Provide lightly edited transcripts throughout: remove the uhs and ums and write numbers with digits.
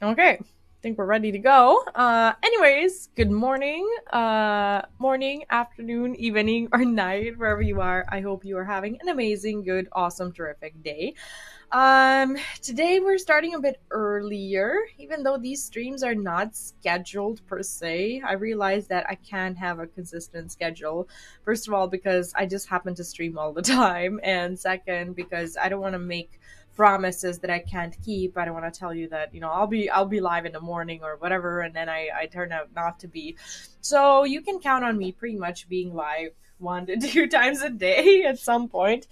Okay, I think we're ready to go. Anyways, good morning, morning, afternoon, evening, or night, wherever you are. I hope you are having an amazing, good, awesome, terrific day. Today we're starting a bit earlier, even though these streams are not scheduled per se. I realize that I can't have a consistent schedule. First of all, because I just happen to stream all the time, and second, because I don't want to make promises that I can't keep. I don't want to tell you that, I'll be live in the morning or whatever, and then I turn out not to be. So you can count on me pretty much being live 1 to 2 times a day at some point.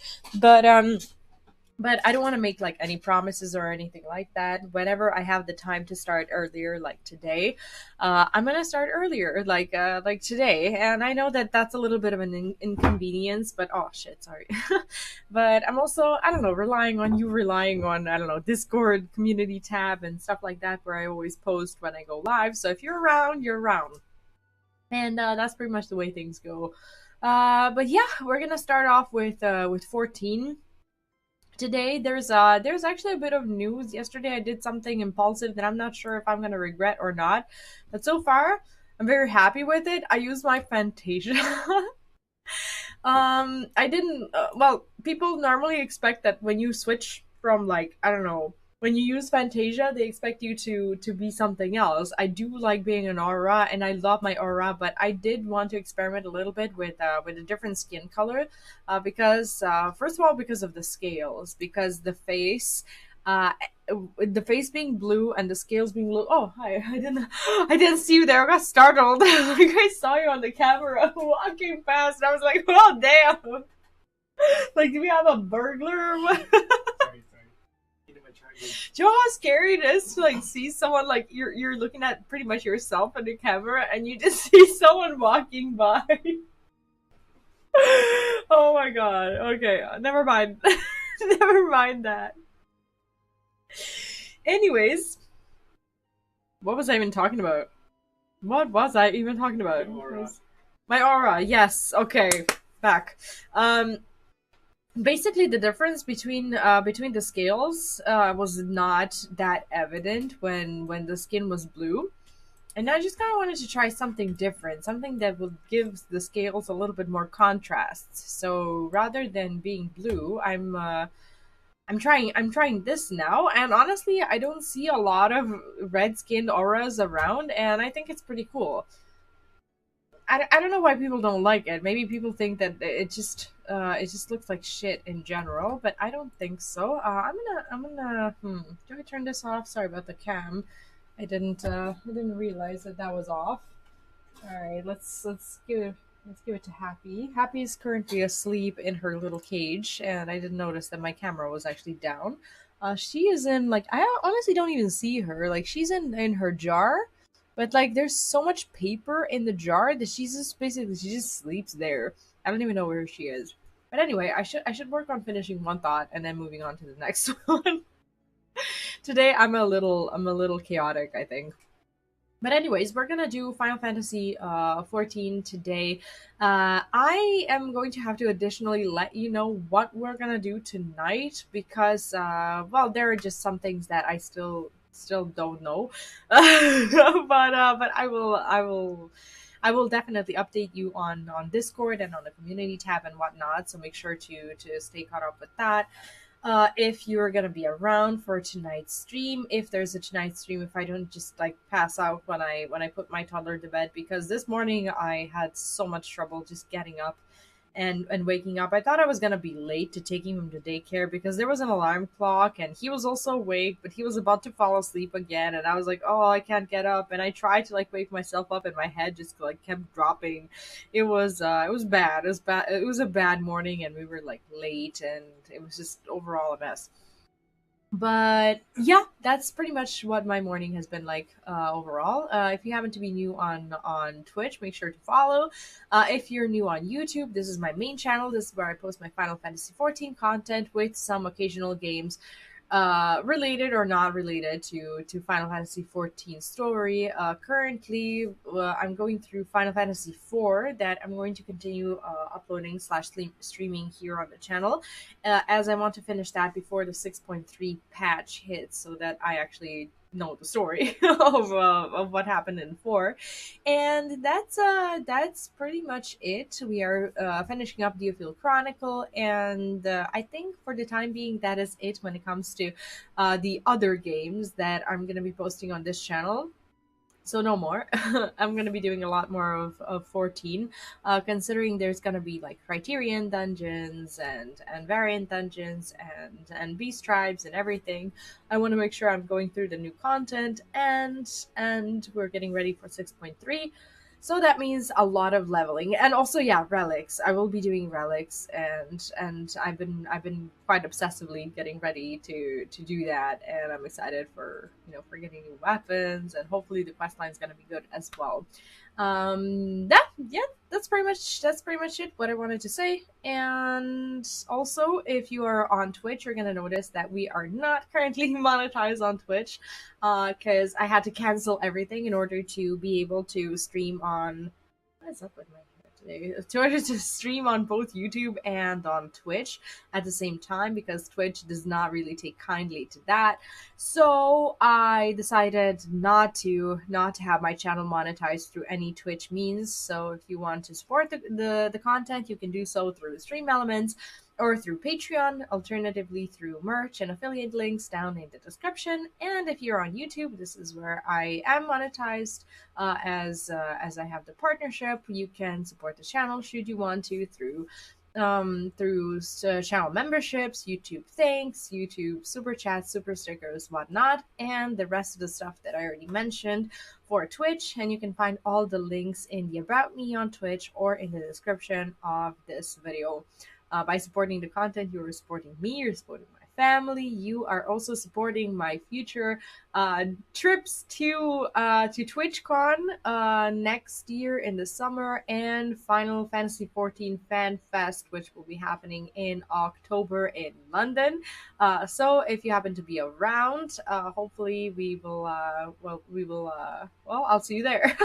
But I don't want to make like any promises or anything like that. Whenever I have the time to start earlier, like today, I'm gonna start earlier, like today. And I know that that's a little bit of an inconvenience, but oh shit, sorry. But I'm also, I don't know, relying on, I don't know, Discord community tab and stuff like that, where I always post when I go live. So if you're around, you're around, and that's pretty much the way things go. But yeah, we're gonna start off with 14 today. There's actually a bit of news. Yesterday I did something impulsive that I'm not sure if I'm gonna regret or not, but so far I'm very happy with it. I used my Fantasia. I didn't. Well, people normally expect that when you switch from, like, I don't know, when you use Fantasia, they expect you to be something else. I do like being an aura, and I love my aura, but I did want to experiment a little bit with a different skin color, because first of all, because of the scales, because Uh, the face being blue and the scales being blue. Oh, hi! I didn't see you there. I got startled. Like, I saw you on the camera walking past, and I was like, "Oh, damn!" Like, do we have a burglar or what? Do you know how scary it is to like see someone, like, you're looking at pretty much yourself on the camera and you just see someone walking by? Oh my god. Okay, never mind. Never mind that. Anyways, what was I even talking about? What was I even talking about? My aura. Yes. Okay. Back. Um. Basically, the difference between the scales was not that evident when the skin was blue, and I just kind of wanted to try something different, something that would give the scales a little bit more contrast. So rather than being blue, I'm trying this now, and honestly, I don't see a lot of red skinned auras around, and I think it's pretty cool. I don't know why people don't like it. Maybe people think that it just looks like shit in general, but I don't think so. I'm gonna do I turn this off? Sorry about the cam. I didn't realize that that was off. All right, let's give it to Happy. Happy is currently asleep in her little cage, and I didn't notice that my camera was actually down. She is in, like, I honestly don't even see her. Like, she's in her jar, but like there's so much paper in the jar that she just sleeps there. I don't even know where she is. But anyway, I should work on finishing one thought and then moving on to the next one. Today I'm a little chaotic, I think. But anyways, we're gonna do Final Fantasy 14 today. I am going to have to additionally let you know what we're gonna do tonight, because well, there are just some things that I still don't know. But I will definitely update you on Discord and on the community tab and whatnot. So make sure to stay caught up with that. If you're gonna be around for tonight's stream, if there's a tonight's stream, if I don't just like pass out when I put my toddler to bed, because this morning I had so much trouble just getting up and waking up. I thought I was gonna be late to taking him to daycare because there was an alarm clock and he was also awake, but he was about to fall asleep again, and I was like, oh, I can't get up, and I tried to like wake myself up, and my head just like kept dropping. It was bad. It was bad. It was a bad morning, and we were like late, and it was just overall a mess. But yeah, that's pretty much what my morning has been like overall. If you happen to be new on Twitch, make sure to follow. If you're new on YouTube, this is my main channel. This is where I post my Final Fantasy 14 content with some occasional games related or not related to Final Fantasy 14 story. Currently, I'm going through Final Fantasy 4 that I'm going to continue uploading slash streaming here on the channel, as I want to finish that before the 6.3 patch hits, so that I actually know the story of what happened in 4. And that's pretty much it. We are finishing up Deerfield Chronicle, and I think for the time being that is it when it comes to the other games that I'm going to be posting on this channel. So no more. I'm gonna be doing a lot more of 14, considering there's gonna be like Criterion dungeons and variant dungeons and beast tribes and everything. I want to make sure I'm going through the new content, and we're getting ready for 6.3. So that means a lot of leveling, and also yeah, relics. I will be doing relics, and I've been quite obsessively getting ready to do that, and I'm excited for for getting new weapons, and hopefully the quest line is gonna be good as well. Yeah, that's pretty much it. What I wanted to say, and also if you are on Twitch, you're gonna notice that we are not currently monetized on Twitch, because I had to cancel everything in order to be able to stream on. What is up with my hair today? In order to stream on both YouTube and on Twitch at the same time, because Twitch does not really take kindly to that. So I decided not to have my channel monetized through any Twitch means. So if you want to support the content, you can do so through Stream Elements or through Patreon, alternatively through merch and affiliate links down in the description. And if you're on YouTube, this is where I am monetized, as I have the partnership. You can support the channel should you want to through channel memberships, YouTube thanks, YouTube super chats, super stickers, whatnot, and the rest of the stuff that I already mentioned for Twitch. And you can find all the links in the About Me on Twitch or in the description of this video. By supporting the content, you are supporting me, you're supporting my family, you are also supporting my future trips to TwitchCon next year in the summer, and Final Fantasy XIV Fan Fest, which will be happening in October in London. So if you happen to be around, hopefully we will I'll see you there.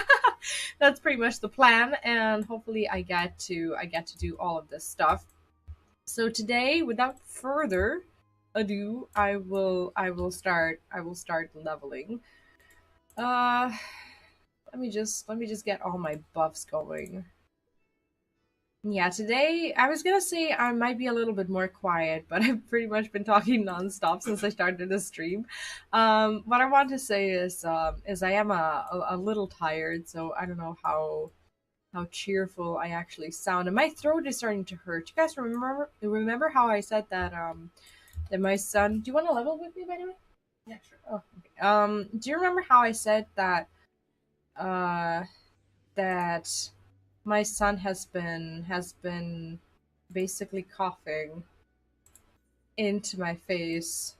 That's pretty much the plan, and hopefully I get to do all of this stuff. So today, without further ado, I will start leveling. Uh let me just get all my buffs going. Yeah, today I was gonna say I might be a little bit more quiet, but I've pretty much been talking nonstop since I started the stream. What I want to say is I am a little tired, so I don't know how cheerful I actually sound, and my throat is starting to hurt. You guys remember how I said that that my son? Do you want to level with me, by the way? Yeah, sure. Oh, okay. Do you remember how I said that uh that my son has been basically coughing into my face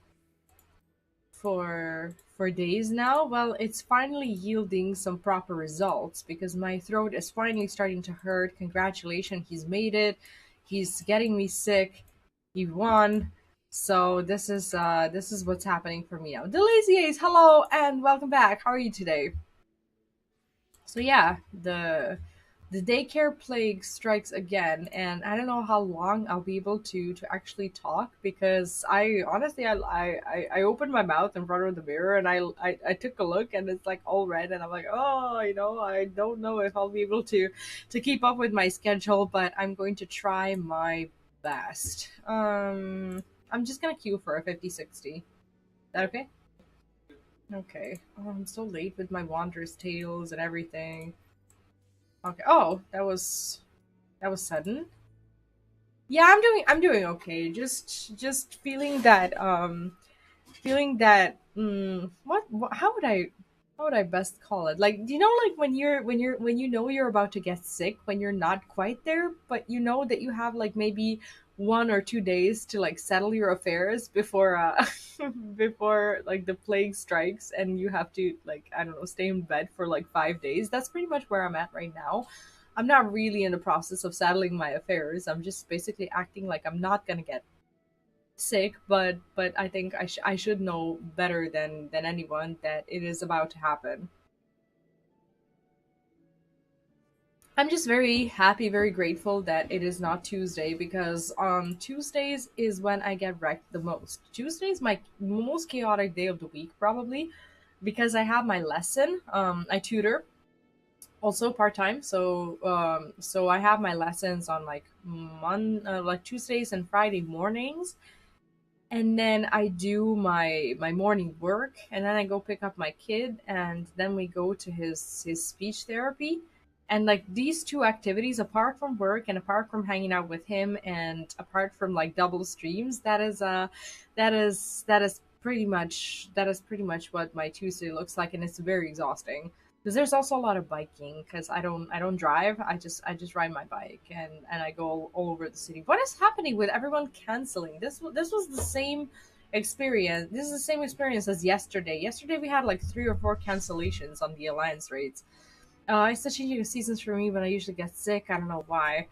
for days now? Well, it's finally yielding some proper results because my throat is finally starting to hurt. Congratulations, he's made it. He's getting me sick. He won. So this is what's happening for me now. The Lazy Ace, hello and welcome back. How are you today? So yeah, the daycare plague strikes again, and I don't know how long I'll be able to actually talk, because I honestly I opened my mouth in front of the mirror, and I took a look, and it's like all red, and I'm like, oh, I don't know if I'll be able to keep up with my schedule, but I'm going to try my best. I'm just gonna queue for a 50/60. Is that okay? Okay. Oh, I'm so late with my Wanderer's Tales and everything. Okay. Oh, that was sudden. Yeah, I'm doing okay. Just feeling that how would I best call it? Like, do you know, like when you know you're about to get sick, when you're not quite there, but you know that you have like maybe 1 or 2 days to like settle your affairs before before like the plague strikes, and you have to, like, I don't know, stay in bed for like 5 days. That's pretty much where I'm at right now. I'm not really in the process of settling my affairs. I'm just basically acting like I'm not gonna get sick, but I think I should know better than anyone that it is about to happen. I'm just very happy, very grateful that it is not Tuesday, because Tuesdays is when I get wrecked the most. Tuesday is my most chaotic day of the week, probably, because I have my lesson. I tutor also part-time, so I have my lessons on like like Tuesdays and Friday mornings, and then I do my morning work, and then I go pick up my kid, and then we go to his speech therapy. And like these two activities, apart from work and apart from hanging out with him and apart from like double streams, that is pretty much what my Tuesday looks like, and it's very exhausting. Because there's also a lot of biking, because I don't drive. I just ride my bike, and I go all over the city. What is happening with everyone canceling? This was the same experience. This is the same experience as yesterday. Yesterday we had like 3 or 4 cancellations on the alliance raids. It's the changing of seasons for me, but I usually get sick. I don't know why.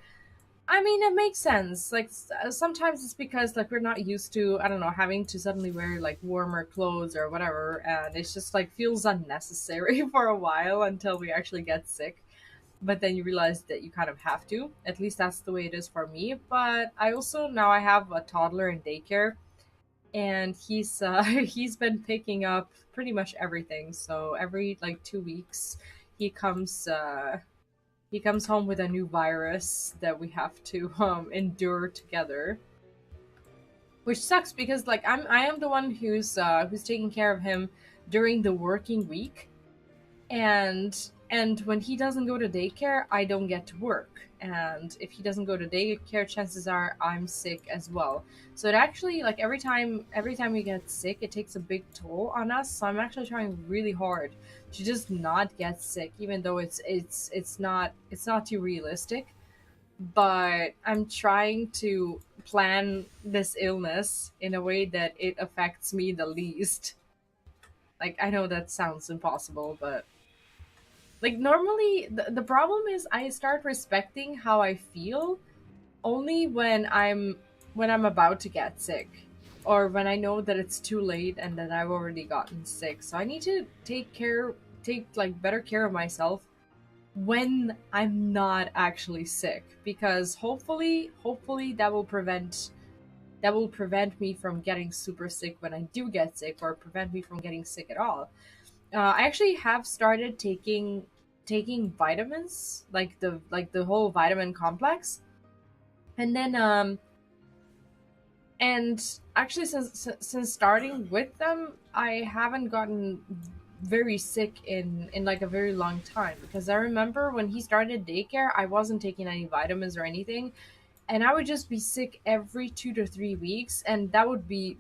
I mean, it makes sense. Like sometimes it's because like we're not used to, I don't know, having to suddenly wear like warmer clothes or whatever, and it's just like feels unnecessary for a while until we actually get sick. But then you realize that you kind of have to. At least that's the way it is for me. But I also now I have a toddler in daycare, and he's he's been picking up pretty much everything. So every like 2 weeks, he comes he comes home with a new virus that we have to endure together, which sucks because like I am the one who's taking care of him during the working week, and when he doesn't go to daycare, I don't get to work. And if he doesn't go to daycare, chances are I'm sick as well. So it actually like every time we get sick, it takes a big toll on us. So I'm actually trying really hard to just not get sick, even though it's not too realistic. But I'm trying to plan this illness in a way that it affects me the least. Like I know that sounds impossible, but like normally the problem is I start respecting how I feel only when I'm about to get sick, or when I know that it's too late and that I've already gotten sick. So I need to take like better care of myself when I'm not actually sick, because hopefully that will prevent me from getting super sick when I do get sick, or prevent me from getting sick at all. I actually have started taking vitamins, like the whole vitamin complex, and then and actually since starting with them, I haven't gotten very sick in like a very long time, because I remember when he started daycare, I wasn't taking any vitamins or anything, and I would just be sick every 2 to 3 weeks, and that would be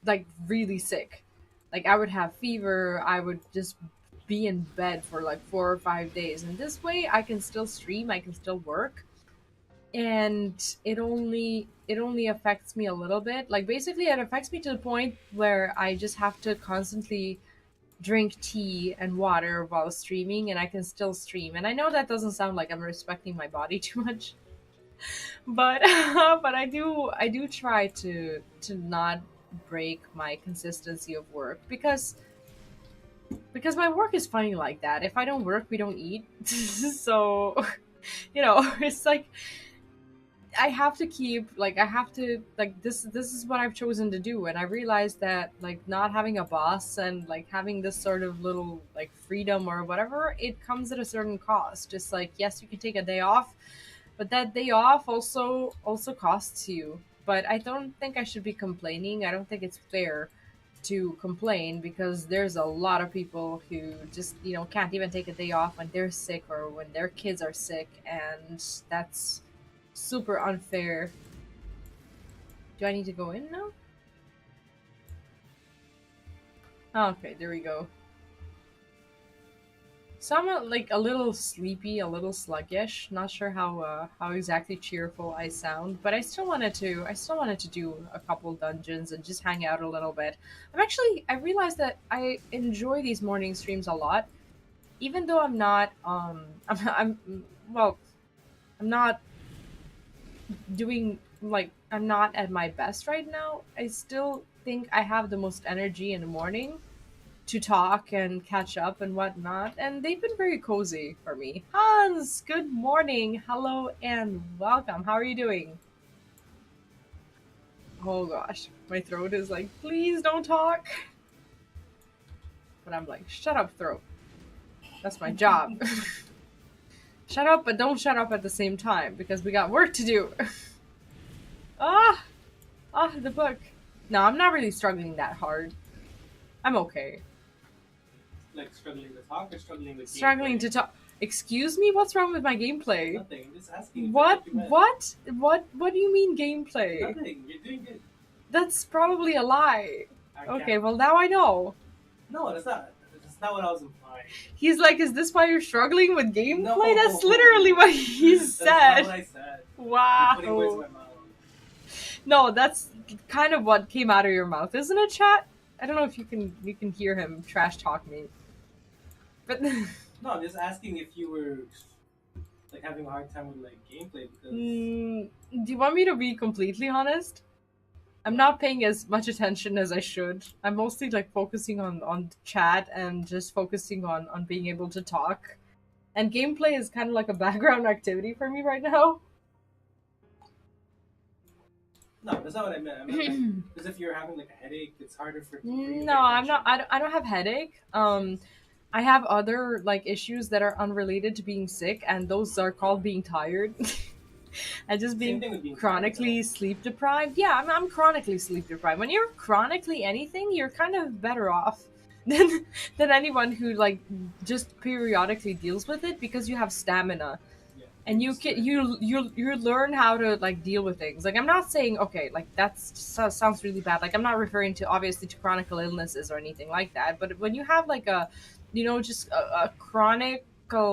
like really sick. Like I would have fever, I would just be in bed for like 4 or 5 days. And this way I can still stream, I can still work. And it only affects me a little bit. Like basically it affects me to the point where I just have to constantly drink tea and water while streaming, and I can still stream. And I know that doesn't sound like I'm respecting my body too much, but but I do try to not break my consistency of work, because my work is funny like that. If I don't work, we don't eat. So it's like I have to like this is what I've chosen to do. And I realized that like not having a boss and like having this sort of little like freedom or whatever, it comes at a certain cost. Just like, yes, you can take a day off, but that day off also costs you. But I don't think I should be complaining. I don't think it's fair to complain, because there's a lot of people who just can't even take a day off when they're sick or when their kids are sick, and that's super unfair. Do I need to go in now? Oh, okay, there we go. So I'm like a little sleepy, a little sluggish. Not sure how exactly cheerful I sound, but I still wanted to do a couple dungeons and just hang out a little bit. I realized that I enjoy these morning streams a lot, even though I'm not well, I'm not doing like I'm not at my best right now. I still think I have the most energy in the morning to talk and catch up and whatnot, and they've been very cozy for me. Hans, good morning, hello, and welcome. How are you doing? Oh gosh, my throat is like, please don't talk. but I'm like, shut up, throat. That's my job. Shut up, but don't shut up at the same time, because we got work to do. Ah! Ah, the book. No, I'm not really struggling that hard. I'm okay. Like struggling to talk or struggling with Struggling gameplay? to talk. Excuse me? What's wrong with my gameplay? Nothing. I'm just asking. What? What do you mean gameplay? Nothing. You're doing good. That's probably a lie. I Okay, can't- well now I know. No, that's not. That's not what I was implying. He's like, is this why you're struggling with gameplay? No. That's literally what he That's said. not what I said. Wow. You're putting words in my mouth. No, that's kind of what came out of your mouth, isn't it, chat? I don't know if you can hear him trash talk me. But No, I'm just asking if you were like having a hard time with like gameplay because do you want me to be completely honest? I'm not paying as much attention as I should. I'm mostly like focusing on chat and just focusing on being able to talk. And gameplay is kind of like a background activity for me right now. no, that's not what I meant. I meant like, because if you're having like a headache, it's harder for you to No, pay I'm not. attention. I don't have headache. I have other like issues that are unrelated to being sick, and those are called being tired. And just Same being thing with being chronically tired, sleep deprived. Yeah, I'm chronically sleep deprived. When you're chronically anything, you're kind of better off than anyone who like just periodically deals with it because you have stamina. Yeah. And you can you learn how to like deal with things. Like I'm not saying okay, like sounds really bad. Like I'm not referring to obviously to chronic illnesses or anything like that. But when you have like a, just a chronic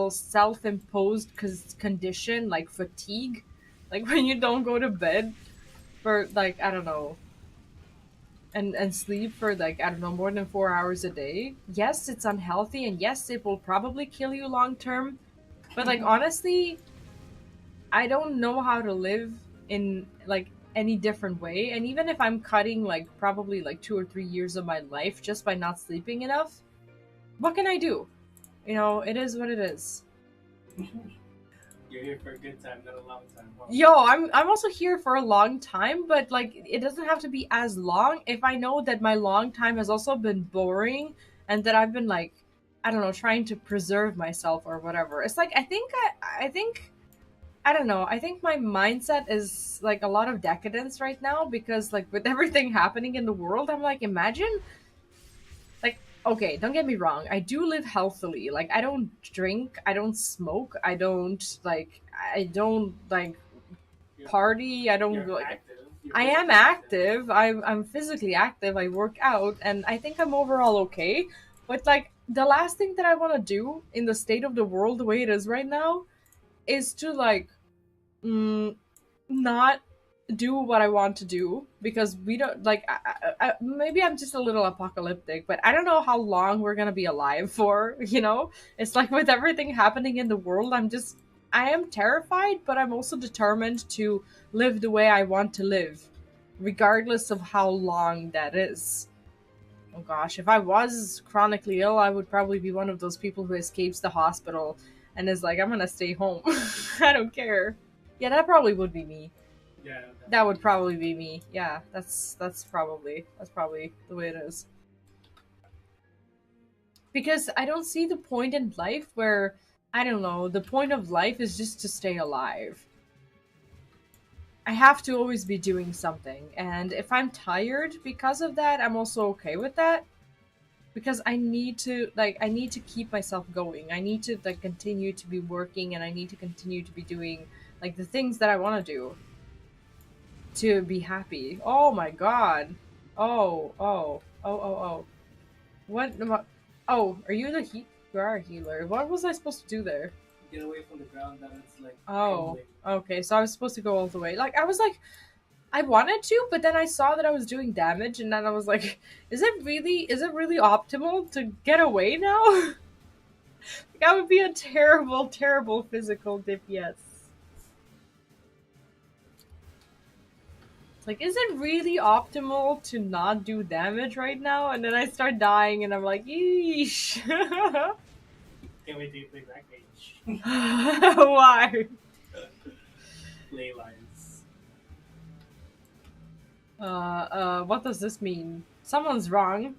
self-imposed condition like fatigue, like when you don't go to bed for like I don't know, and sleep for like I don't know more than 4 hours a day. Yes, it's unhealthy, and yes, it will probably kill you long term. But like honestly, I don't know how to live in like any different way. And even if I'm cutting like probably like 2 or 3 years of my life just by not sleeping enough, what can I do? It is what it is. You're here for a good time, not a long time. Huh? Yo, I'm also here for a long time, but like it doesn't have to be as long if I know that my long time has also been boring and that I've been like I don't know, trying to preserve myself or whatever. It's like I think I don't know. I think my mindset is like a lot of decadence right now because like with everything happening in the world, I'm like imagine like okay, don't get me wrong. I do live healthily. Like I don't drink, I don't smoke, I don't like You're, party, I don't you're like active. You're I am physically active. I'm physically active. I work out and I think I'm overall okay. But like the last thing that I want to do in the state of the world the way it is right now is to like not do what I want to do because we don't like. Maybe I'm just a little apocalyptic, but I don't know how long we're gonna be alive for. It's like with everything happening in the world, I am terrified, but I'm also determined to live the way I want to live, regardless of how long that is. Oh gosh, if I was chronically ill, I would probably be one of those people who escapes the hospital and is like, I'm gonna stay home. I don't care. Yeah, that probably would be me. Yeah. That would probably be me. Yeah, that's probably the way it is. Because I don't see the point in life where I don't know, the point of life is just to stay alive. I have to always be doing something, and if I'm tired because of that, I'm also okay with that. Because I need to keep myself going. I need to like continue to be working and I need to continue to be doing like the things that I want to do to be happy. Oh my god. Oh. What? Oh, are you you are a healer. What was I supposed to do there? Get away from the ground that it's like. Oh, crumbling. okay. So I was supposed to go all the way. Like I was like, I wanted to, but then I saw that I was doing damage, and then I was like, is it really optimal to get away now? Like, I would be a terrible, terrible physical DPS. It's like, is it really optimal to not do damage right now? And then I start dying, and I'm like, yeesh. Can't wait to play Black Mage. Why? Ley lines. What does this mean? Someone's wrong.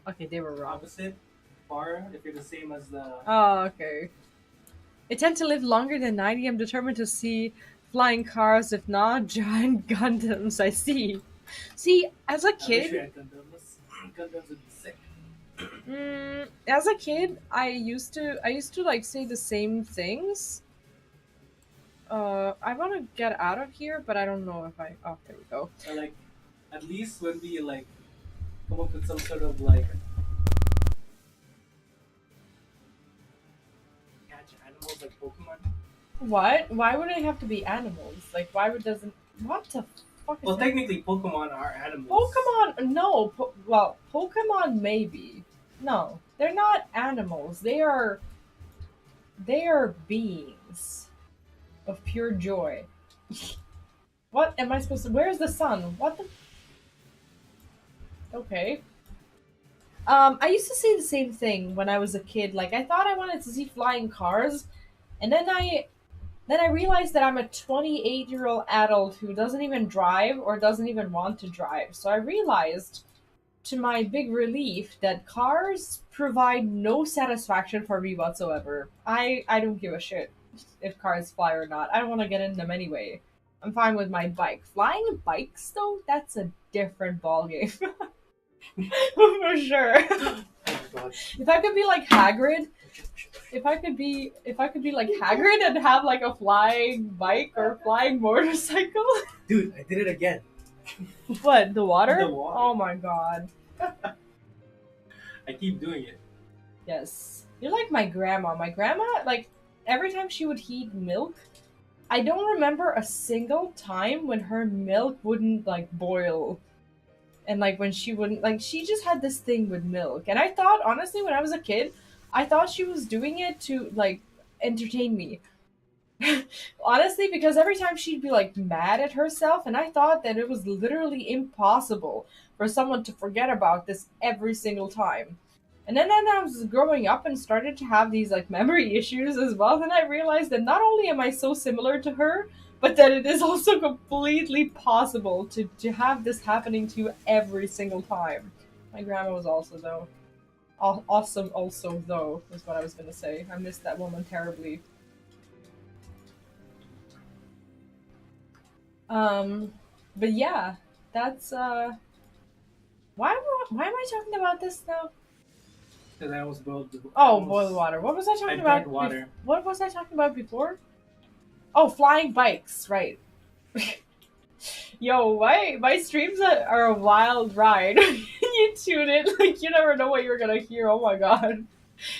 Okay, they were wrong. Opposite. far if you're the same as the. Oh, okay. I tend to live longer than 90. I'm determined to see flying cars, if not giant Gundams. I see. See, as a I wish we kid, had Gundams. Gundams would be sick. as a kid, I used to like say the same things. I want to get out of here, but I don't know if I. Oh, there we go. Or like, at least when we like come up with some sort of like catch animals like Pokemon. What? Why would it have to be animals? Like, why would doesn't? What the fuck is Well, that? technically, Pokemon are animals. Pokemon? No. Well, Pokemon maybe. No, they're not animals. They are beings of pure joy. What am I supposed to? Where's the sun? What the? Okay. I used to say the same thing when I was a kid. Like, I thought I wanted to see flying cars, and then I realized that I'm a 28-year-old adult who doesn't even drive or doesn't even want to drive. So I realized, to my big relief, that cars provide no satisfaction for me whatsoever. I don't give a shit if cars fly or not. I don't want to get in them anyway. I'm fine with my bike. Flying bikes, though, that's a different ballgame. For sure. Oh my god. If I could be like Hagrid, if I could be like Hagrid and have like a flying bike or flying motorcycle. Dude, I did it again. What, the water? The water. Oh my god. I keep doing it. Yes. You're like my grandma. My grandma, like, every time she would heat milk, I don't remember a single time when her milk wouldn't like boil. And like when she wouldn't, like, she just had this thing with milk. And I thought, honestly, when I was a kid, I thought she was doing it to like entertain me. Honestly, because every time she'd be like mad at herself, and I thought that it was literally impossible for someone to forget about this every single time. And then I was growing up and started to have these like memory issues as well, then I realized that not only am I so similar to her, but that it is also completely possible to have this happening to you every single time. My grandma was also, though. Awesome, also, though, is what I was gonna say. I missed that woman terribly. But yeah, that's why am I talking about this now? Because I almost boiled the. Oh, boiled water. What was I talking about? drank water. What was I talking about before? Oh, flying bikes, right? Yo, my streams are a wild ride. You tune in, like, you never know what you're gonna hear. Oh my god.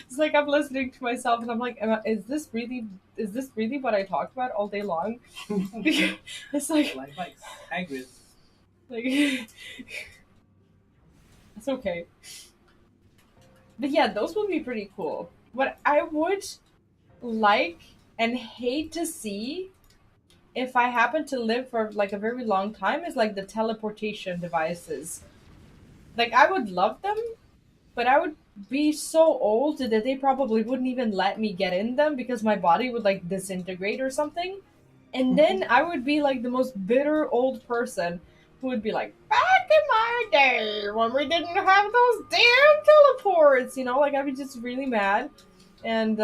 It's like I'm listening to myself and I'm like, is this really what I talked about all day long? It's like, Like bikes. Hagrid. like, it's okay. But yeah, those would be pretty cool. What I would like and hate to see, if I happen to live for like a very long time, is like the teleportation devices. Like, I would love them, but I would be so old that they probably wouldn't even let me get in them because my body would like disintegrate or something. And then I would be like the most bitter old person who would be like, back in my day when we didn't have those damn teleports, like I'd be just really mad and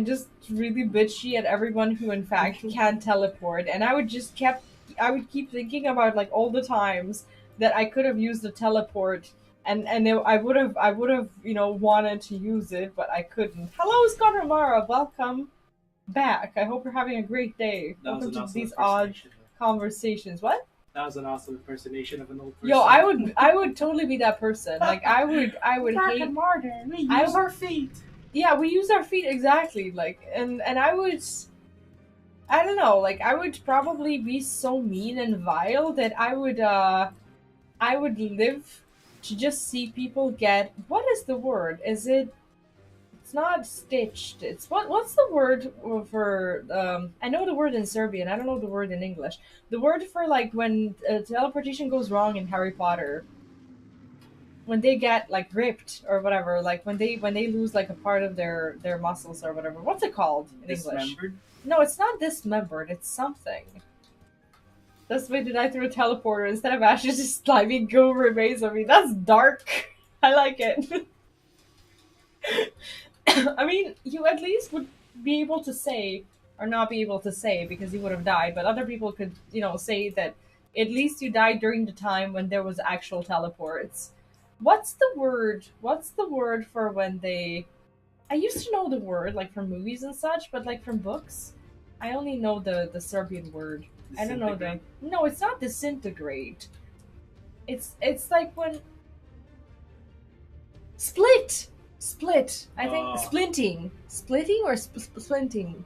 just really bitchy at everyone who in fact can teleport. And I would keep thinking about like all the times that I could have used the teleport, and I would have wanted to use it, but I couldn't. Hello, Scott Romara, welcome back. I hope you're having a great day. That was Welcome an to awesome these odd impersonation. conversations. What? That was an awesome impersonation of an old person. Yo, I would totally be that person. Like, I would Back hate. in modern, we I use would- our feet. Yeah, we use our feet exactly. Like, and I don't know. Like, I would probably be so mean and vile that I would live to just see people get, what is the word? It's not stitched. It's what's the word for I know the word in Serbian. I don't know the word in English. The word for like when teleportation goes wrong in Harry Potter. When they get like ripped or whatever, like when they lose like a part of their muscles or whatever. What's it called in English? Dismembered? No, it's not dismembered. It's something. That's why did I throw a teleporter instead of Ash's just slimy goo remains of me. That's dark. I like it. I mean, you at least would be able to say, or not be able to say because you would have died, but other people could, say that at least you died during the time when there was actual teleports. What's the word? What's the word for when they. I used to know the word, like from movies and such, but like from books, I only know the Serbian word. I don't know the. No, it's not disintegrate. It's like when split. Split. I think splinting. Splitting or splinting?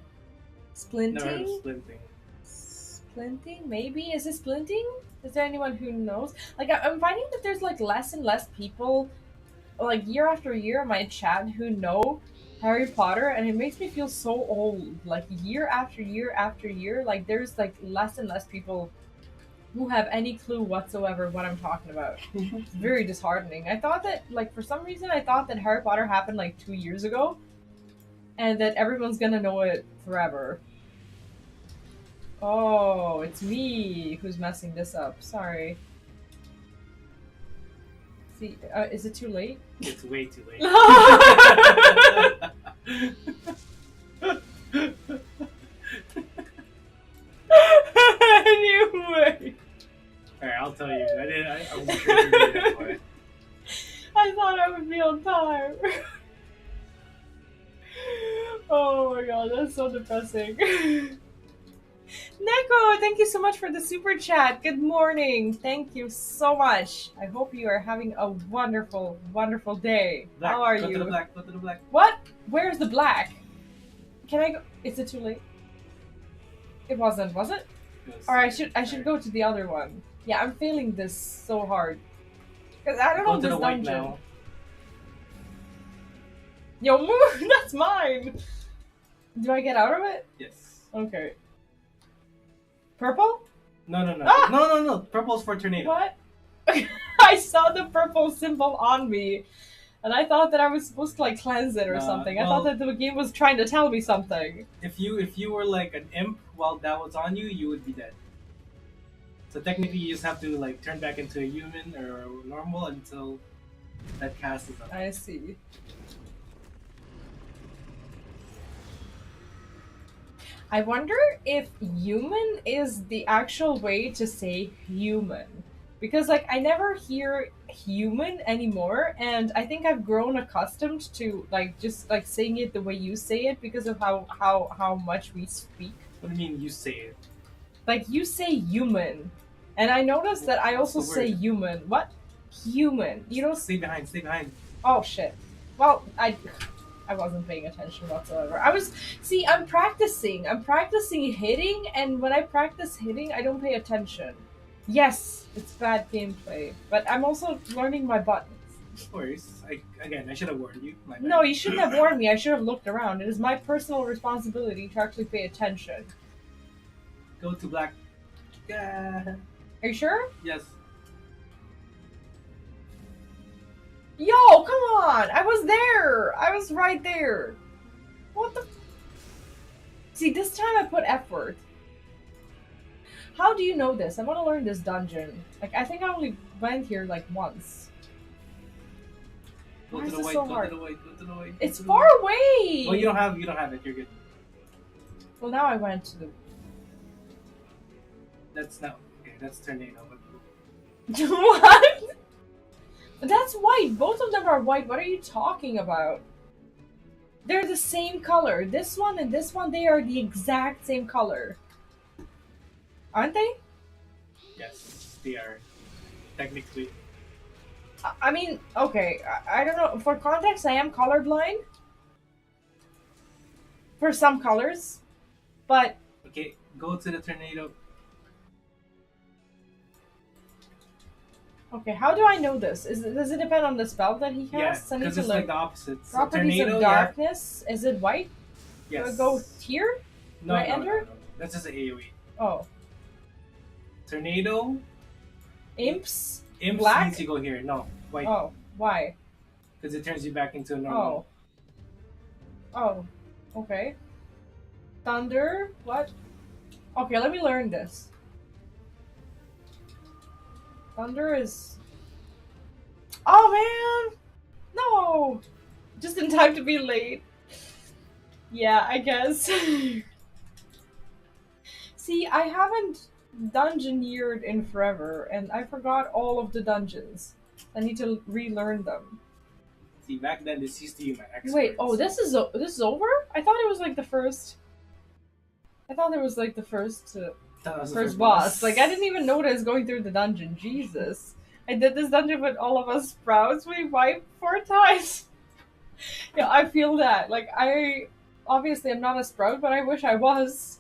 Never heard of Splinting? splinting. Splinting? Maybe? Is it splinting? Is there anyone who knows? Like, I'm finding that there's like less and less people, like year after year, in my chat who know Harry Potter, and it makes me feel so old. Like year after year after year, like there's like less and less people who have any clue whatsoever what I'm talking about. It's very disheartening. I thought that, like, for some reason, I thought that Harry Potter happened like 2 years ago, and that everyone's gonna know it forever. Oh, it's me who's messing this up. Sorry. See, is it too late? It's way too late. Anyway. Alright, I'll tell you. I was sure you did that part. I thought I would be on time. Oh my god, that's so depressing. Neko, thank you so much for the super chat. Good morning. Thank you so much. I hope you are having a wonderful, wonderful day. Black. How are Go you? to the black. Go to the black. What? Where's the black? Can I go? Is it too late? It wasn't, was it? Or I should go to the other one. Yeah, I'm failing this so hard. Because I don't know this dungeon. Now. Yo, move! That's mine! Do I get out of it? Yes. Okay. Purple? No. Ah! No. Purple's for tornado. What? I saw the purple symbol on me. And I thought that I was supposed to like cleanse it or something. I thought that the game was trying to tell me something. If you were like an imp while that was on you, you would be dead. So technically you just have to like turn back into a human or normal until that cast is up. I see. I wonder if human is the actual way to say human. Because, like, I never hear human anymore, and I think I've grown accustomed to, like, just, like, saying it the way you say it because of how much we speak. What do you mean you say it? Like, you say human, and I noticed that I also say human. What? Human. You don't... Stay behind, stay behind. Oh, shit. Well, I wasn't paying attention whatsoever. I'm practicing. I'm practicing hitting, and when I practice hitting, I don't pay attention. Yes, it's bad gameplay, but I'm also learning my buttons. Of course. I should have warned you. No, you shouldn't have warned me. I should have looked around. It is my personal responsibility to actually pay attention. Go to black. Yeah. Are you sure? Yes. Yo, come on! I was there! I was right there! What the... See, this time I put effort. How do you know this? I want to learn this dungeon. Like, I think I only went here, like, once. Go to the white, so go hard? to the white, go to the white. It's far away! Well, you don't have it, you're good. Well, now I went to the... That's not... Okay, that's tornado. What? That's white. Both of them are white. What are you talking about? They're the same color. This one and this one, they are the exact same color. Aren't they? Yes, they are. Technically. I mean, okay. I don't know. For context, I am colorblind. For some colors. But... Okay, go to the tornado. Okay, how do I know this? Does it depend on the spell that he casts? Yeah, because it's like the opposite. So Properties tornado, of darkness. Yeah. Is it white? Yes. Do I go here? No, do I enter? No. That's just an AoE. Oh. Tornado. Imps? Imps Black? means you go here. No, white. Oh, why? Because it turns you back into a normal. Oh. Oh. Okay. Thunder? What? Okay, let me learn this. Thunder is... Oh, man! No! Just in time to be late. Yeah, I guess. See, I haven't dungeoneered in forever, and I forgot all of the dungeons. I need to relearn them. See, back then this used to be my Wait, expert. oh, So this is over? I thought it was like the first. I thought it was like the first that was the first first boss. Like I boss. didn't even notice going through the dungeon. Jesus, I did this dungeon with all of us sprouts. We wiped 4 times. Yeah, I feel that. Like I obviously I'm not a sprout, but I wish I was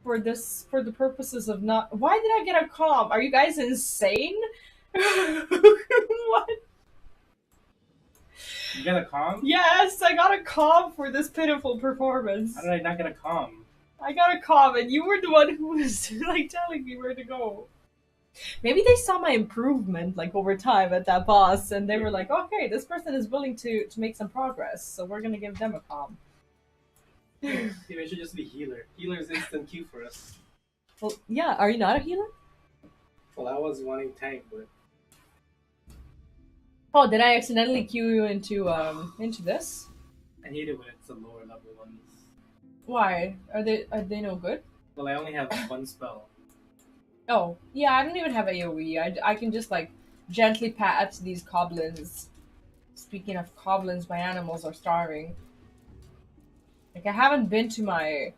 for this for the purposes of not. Why did I get a comp? Are you guys insane? What? You got a calm? Yes, I got a comp for this pitiful performance. How did I not get a calm? I got a comp, and you were the one who was like telling me where to go. Maybe they saw my improvement like over time at that boss, and they were like, "Okay, this person is willing to make some progress, so we're gonna give them a comp." Maybe I should just be healer. Healer is instant Q for us. Well, yeah. Are you not a healer? Well, I was wanting tank, but Oh, did I accidentally queue you into this? I hate it when it's the lower level ones. Why? Are they no good? Well, I only have one spell. Oh, yeah. I don't even have AOE. I can just like gently pat these goblins. Speaking of goblins, my animals are starving. Like I haven't been to my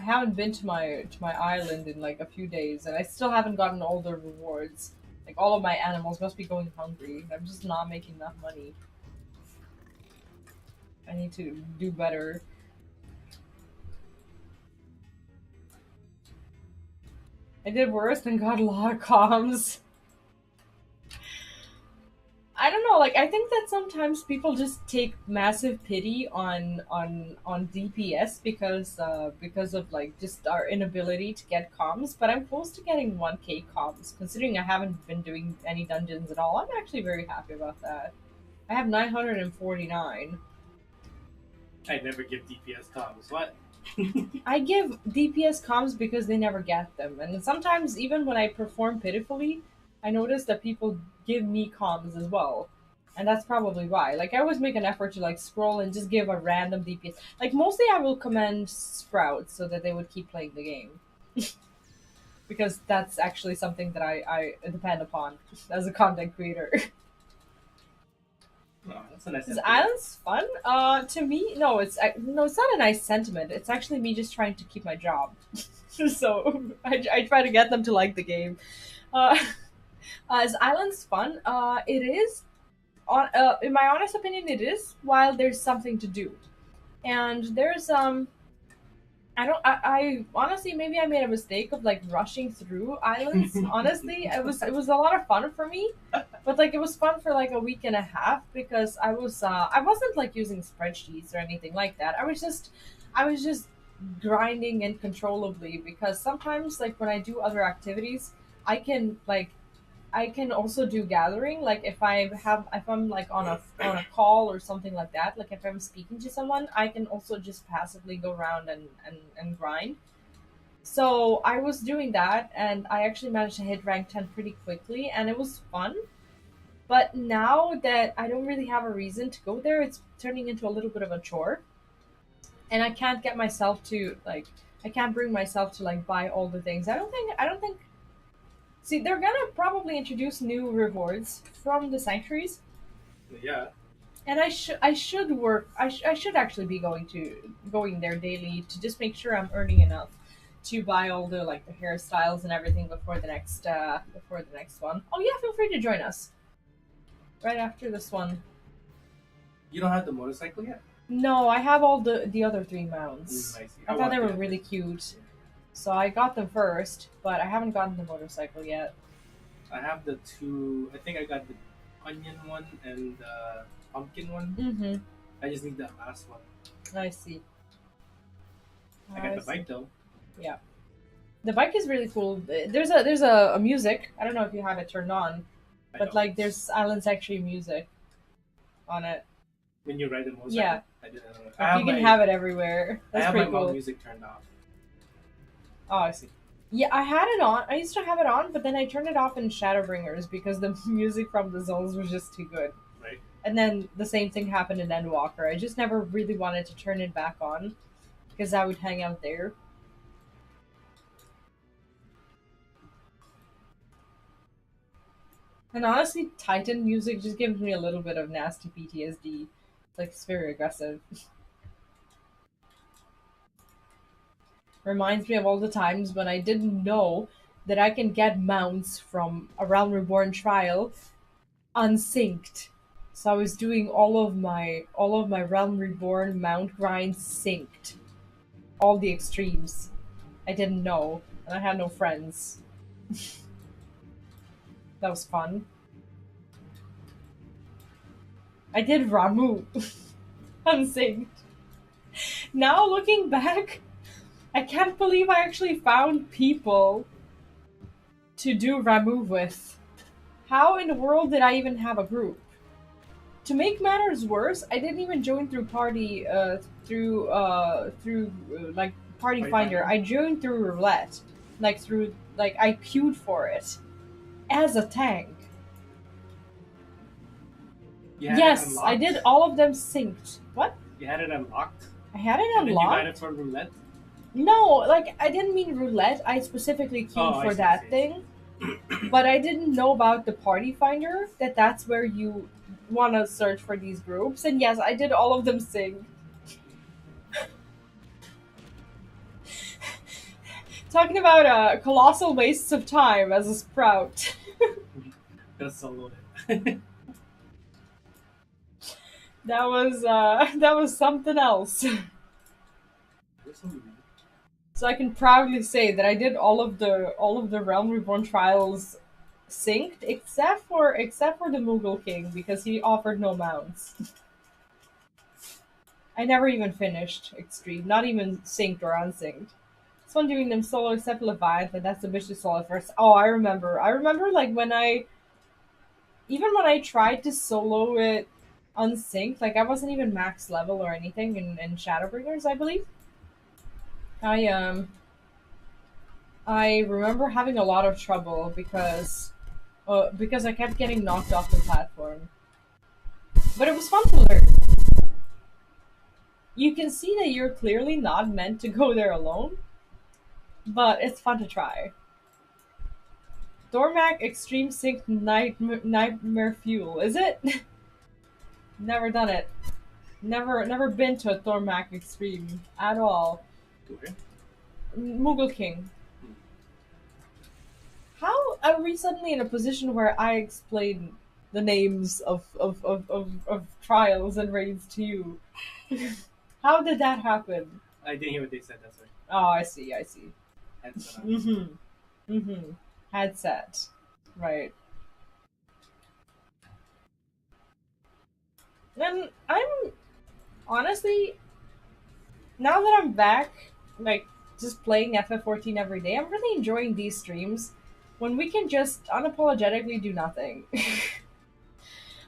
island in like a few days, and I still haven't gotten all the rewards. Like all of my animals must be going hungry. I'm just not making enough money. I need to do better. I did worse and got a lot of comms. I don't know, like I think that sometimes people just take massive pity on DPS because of like just our inability to get comms, but I'm close to getting 1k comms considering I haven't been doing any dungeons at all. I'm actually very happy about that. I have 949. I never give DPS comms. What? I give DPS comms because they never get them, and sometimes even when I perform pitifully, I notice that people give me comms as well, and that's probably why. Like I always make an effort to like scroll and just give a random DPS. Like mostly I will commend Sprouts so that they would keep playing the game, because that's actually something that I depend upon as a content creator. Oh, that's a nice. Is sentiment. islands fun? To me, no. No, it's not a nice sentiment. It's actually me just trying to keep my job. So I try to get them to like the game. Uh, is islands fun? It is. In my honest opinion, it is. While there's something to do, and there's I honestly maybe I made a mistake of like rushing through islands. Honestly, it was a lot of fun for me, but like it was fun for like a week and a half because I wasn't like using spreadsheets or anything like that. I was just grinding uncontrollably because sometimes like when I do other activities, I can like I can also do gathering. Like if I'm like on a call or something like that. Like if I'm speaking to someone, I can also just passively go around and grind. So I was doing that, and I actually managed to hit rank 10 pretty quickly, and it was fun. But now that I don't really have a reason to go there, it's turning into a little bit of a chore, and I can't get myself to like I can't bring myself to like buy all the things. I don't think See, they're gonna probably introduce new rewards from the sanctuaries, Yeah. and I should actually be going there daily to just make sure I'm earning enough to buy all the like the hairstyles and everything before the next one. Oh yeah, feel free to join us right after this one. You don't have the motorcycle yet. No, I have all the other three mounts. I see. I thought they were really cute, so I got them first, but I haven't gotten the motorcycle yet. I have the two. I think I got the onion one and the pumpkin one. Mm-hmm. I just need that last one. I see. I got the see. bike though. Yeah. The bike is really cool. There's a music. I don't know if you have it turned on, I but don't. like there's Alan's actually music on it. When you ride the motorcycle. Yeah. I didn't know. Like, you can have it everywhere. I That's have my pretty mom cool. music turned off. Oh, I see. Yeah, I had it on. I used to have it on, but then I turned it off in Shadowbringers because the music from the zones was just too good. Right. And then the same thing happened in Endwalker. I just never really wanted to turn it back on because I would hang out there. And honestly, Titan music just gives me a little bit of nasty PTSD. Like, it's very aggressive. Reminds me of all the times when I didn't know that I can get mounts from a Realm Reborn trial unsynced. So I was doing all of my Realm Reborn mount grinds synced. All the extremes. I didn't know. And I had no friends. That was fun. I did Ramu unsynced. Now looking back, I can't believe I actually found people to do Ramu with. How in the world did I even have a group? To make matters worse, I didn't even join through like Party Finder. I joined through Roulette, like I queued for it as a tank. Yes, I did all of them synced. What? You had it unlocked? I had it And then you got unlocked. it for roulette? No, like I didn't mean roulette. I specifically queued for that thing, but I didn't know about the Party Finder. That's where you want to search for these groups. And yes, I did all of them sync. Talking about colossal wastes of time as a sprout. Just solo it. That was something else. So I can proudly say that I did all of the Realm Reborn trials synced, except for the Moogle King because he offered no mounts. I never even finished Extreme, not even synced or unsynced. It's fun doing them solo except Leviathan, that's the vicious solo first. Oh, I remember. I remember like when I tried to solo it unsynced, like I wasn't even max level or anything in Shadowbringers, I believe. I remember having a lot of trouble because I kept getting knocked off the platform. But it was fun to learn. You can see that you're clearly not meant to go there alone, but it's fun to try. Dormac Extreme Sync Nightmare Fuel, is it? Never done it. Never been to a Dormac Extreme at all. Okay. Moogle King. How are we suddenly in a position where I explain the names of trials and raids to you? How did that happen? I didn't hear what they said, that's right. Oh, I see. Headset. Headset. Right. And I'm honestly, now that I'm back, like just playing FF14 every day, I'm really enjoying these streams when we can just unapologetically do nothing.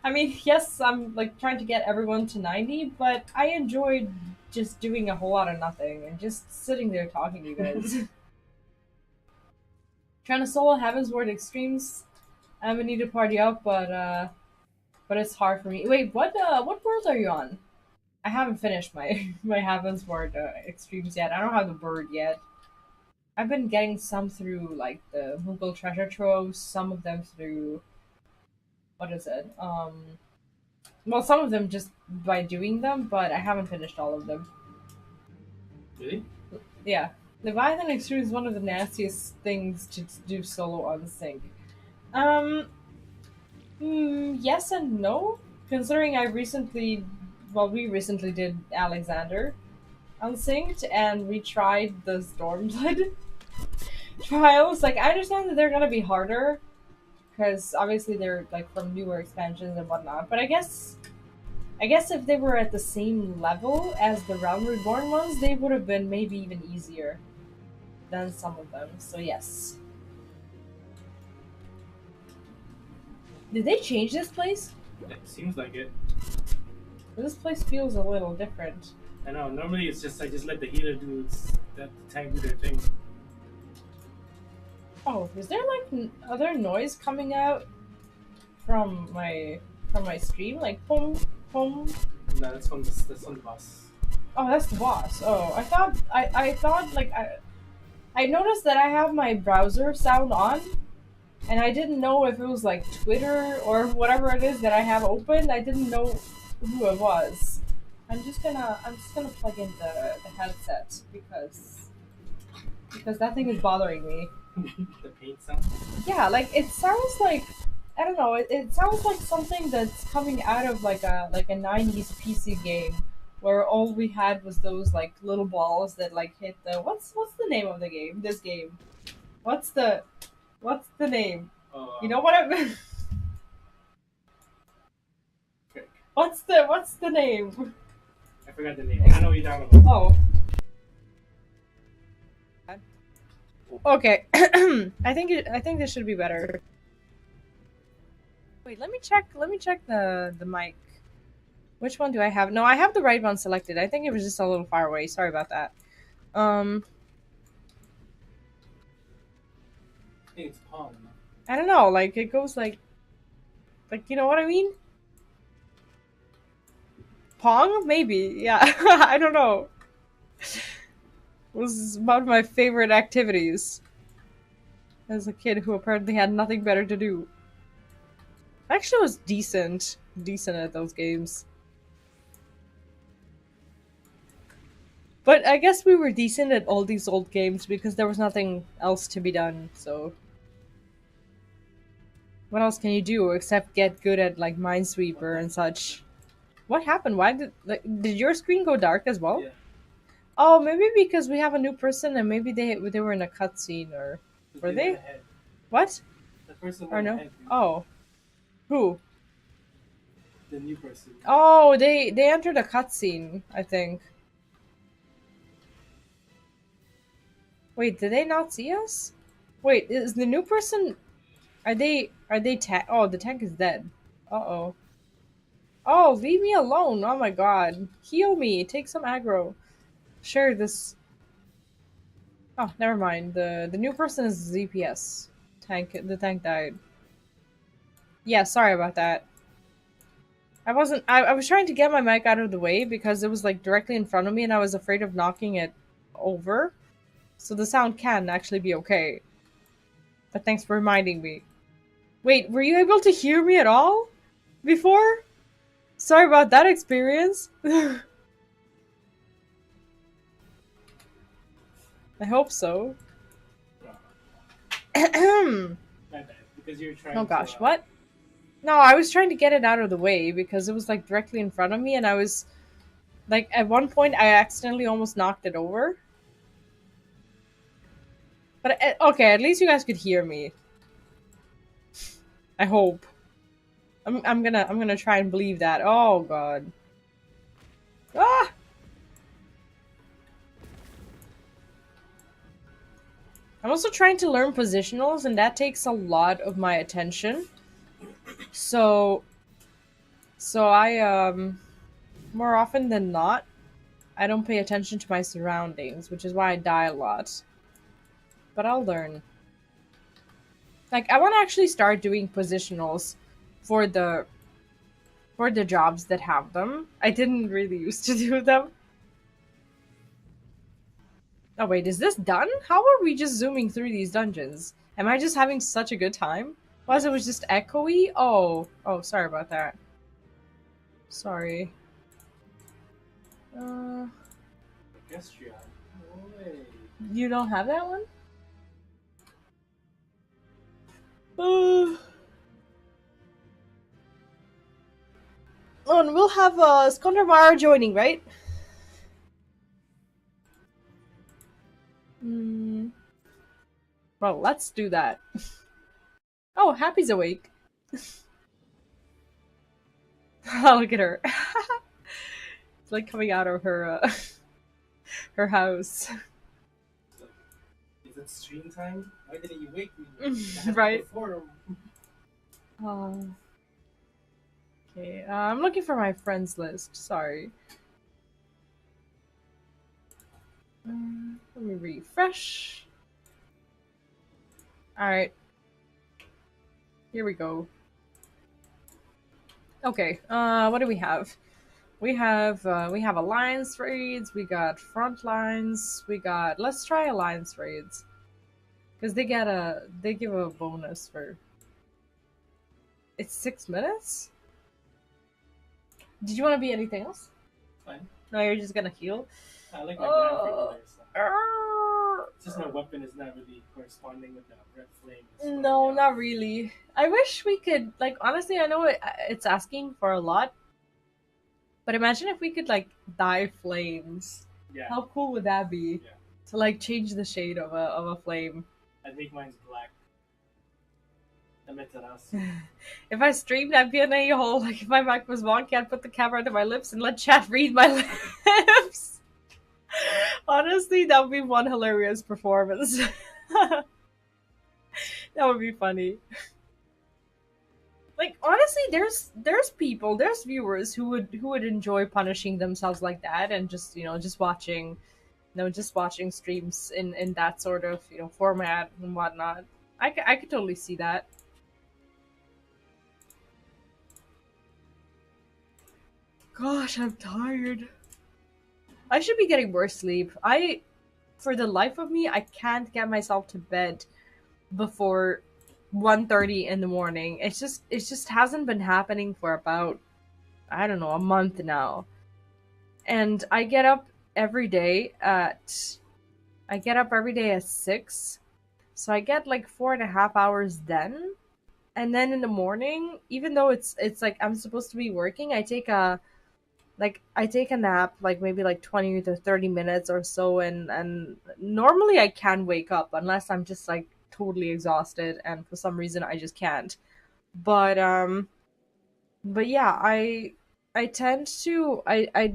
I mean, yes, I'm like trying to get everyone to 90, but I enjoyed just doing a whole lot of nothing and just sitting there talking to you guys. Trying to solo Heavensward Extremes. I haven't need to party up, but it's hard for me. Wait, what world are you on? I haven't finished my my Heavensward Extremes yet. I don't have the bird yet. I've been getting some through like the Moogle treasure troves, some of them through what is it? Well, some of them just by doing them, but I haven't finished all of them. Really? Yeah. Leviathan Extreme is one of the nastiest things to do solo on sync. Yes and no. Considering we recently did Alexander unsynced, and we tried the Stormblood trials. Like, I understand that they're gonna be harder, because obviously they're like from newer expansions and whatnot. But I guess if they were at the same level as the Realm Reborn ones, they would have been maybe even easier than some of them. So yes. Did they change this place? It seems like it. This place feels a little different. I know. Normally it's just I just let the healer do the tank do their thing. Oh, is there like other noise coming out from from my stream, like boom, boom. No, that's from the boss. Oh, that's the boss. Oh, I thought like I noticed that I have my browser sound on, and I didn't know if it was like Twitter or whatever it is that I have open. I didn't know who it was. I'm just gonna plug in the headset because that thing is bothering me. The paint sound. Yeah, like it sounds like I don't know. It sounds like something that's coming out of like a '90s PC game, where all we had was those like little balls that like hit the what's the name of the game? This game. What's the what's the name? You know what I mean? Frick. What's the name? I forgot the name. I know what you're talking about. Oh. Okay. I think this should be better. Wait, let me check the mic. Which one do I have? No, I have the right one selected. I think it was just a little far away. Sorry about that. I think it's Pong. I don't know, like it goes like you know what I mean? Pong? Maybe. Yeah. I don't know. It was one of my favorite activities as a kid who apparently had nothing better to do. I actually was decent at those games. But I guess we were decent at all these old games because there was nothing else to be done, so what else can you do except get good at like Minesweeper and such? What happened? Why did your screen go dark as well? Yeah. Oh, maybe because we have a new person and maybe they were in a cutscene or were they? Ahead. What? The person Or no? ahead, Oh, who? the new person. Oh, they entered a cutscene, I think. Wait, did they not see us? Wait, is the new person? Are they tank? Oh, the tank is dead. Uh-oh. Oh, leave me alone. Oh my god. Heal me. Take some aggro. Sure, this... Oh, never mind. The new person is ZPS. The tank died. Yeah, sorry about that. I was trying to get my mic out of the way because it was like directly in front of me and I was afraid of knocking it over. So the sound can actually be okay. But thanks for reminding me. Wait, were you able to hear me at all? Before? Sorry about that experience. I hope so. My bad, because you're trying. Oh gosh, what? No, I was trying to get it out of the way because it was like directly in front of me and I was like at one point I accidentally almost knocked it over. But okay, at least you guys could hear me. I hope. I'm gonna try and believe that. Oh god. Ah! I'm also trying to learn positionals and that takes a lot of my attention. So I more often than not I don't pay attention to my surroundings, which is why I die a lot. But I'll learn. Like I want to actually start doing positionals for the jobs that have them. I didn't really used to do them. Oh wait, is this done? How are we just zooming through these dungeons? Am I just having such a good time? Was it was just echoey? Oh, sorry about that. Sorry. Orchestra. No way. You don't have that one? And we'll have Skondermar joining, right? Well, let's do that. Oh, Happy's awake. Oh, look at her. It's like coming out of her her house. Is it stream time? Why didn't you wake me? Right. Okay, I'm looking for my friends list. Sorry. Let me refresh. Alright. Here we go. Okay, what do we have? We have alliance raids, we got front lines, we got let's try alliance raids. Because they give a bonus for it's 6 minutes? Did you want to be anything else? Fine. No, you're just gonna heal? I like my ground Oh, frequency. It's just my weapon is not really corresponding with the red flame. no, not really. I wish we could, like, honestly, I know it's asking for a lot, but imagine if we could, like, dye flames. Yeah. How cool would that be? Yeah. To, like, change the shade of a flame. I'd make mine black. If I streamed, I'd be an a-hole. Like, if my mic was wonky, I'd put the camera to my lips and let chat read my lips. Honestly, that would be one hilarious performance. That would be funny. Like, honestly, there's people, there's viewers who would enjoy punishing themselves like that, and just just watching, just watching streams in that sort of format and whatnot. I could totally see that. Gosh, I'm tired. I should be getting more sleep. For the life of me, I can't get myself to bed before 1:30 in the morning. It just hasn't been happening for about, I don't know, a month now. And I get up every day at 6. So I get like 4.5 hours then. And then in the morning, even though it's like I'm supposed to be working, I take a nap, like maybe like 20 to 30 minutes or so, and normally I can wake up unless I'm just like totally exhausted, and for some reason I just can't. But yeah, I tend to I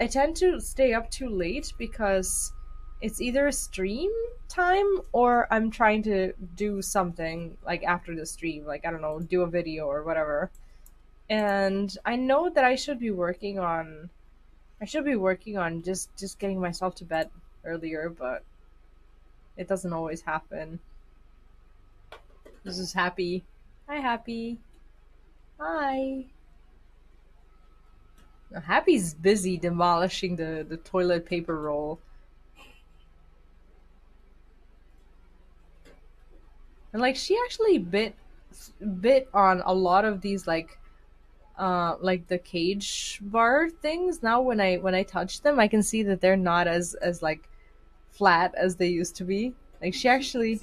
tend to stay up too late because it's either stream time or I'm trying to do something like after the stream, like I don't know, do a video or whatever. And I know that I should be working on just getting myself to bed earlier, but it doesn't always happen. This is Happy. Hi, Happy. Hi. Happy's busy demolishing the toilet paper roll. And like she actually bit on a lot of these like the cage bar things. Now when I touch them, I can see that they're not as like flat as they used to be. Like she actually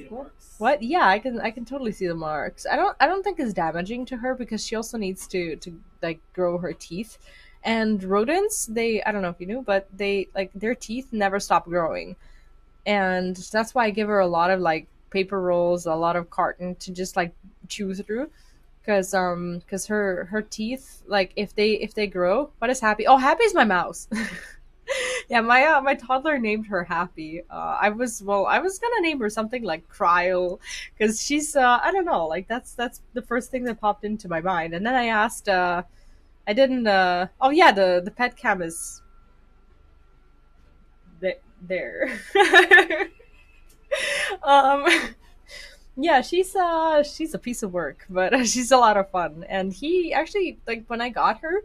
what? Yeah, I can totally see the marks. I don't think it's damaging to her because she also needs to like grow her teeth. And rodents, they I don't know if you knew, but they like their teeth never stop growing. And that's why I give her a lot of like paper rolls, a lot of carton to just like chew through because her teeth, like if they grow. What is Happy? Oh, Happy's my mouse. Yeah, my toddler named her Happy. I was gonna name her something like Cryo, because she's I don't know, like that's the first thing that popped into my mind. And then I asked, I didn't oh yeah, the pet cam is there. um yeah, she's a piece of work, but she's a lot of fun. And he actually, like, when I got her,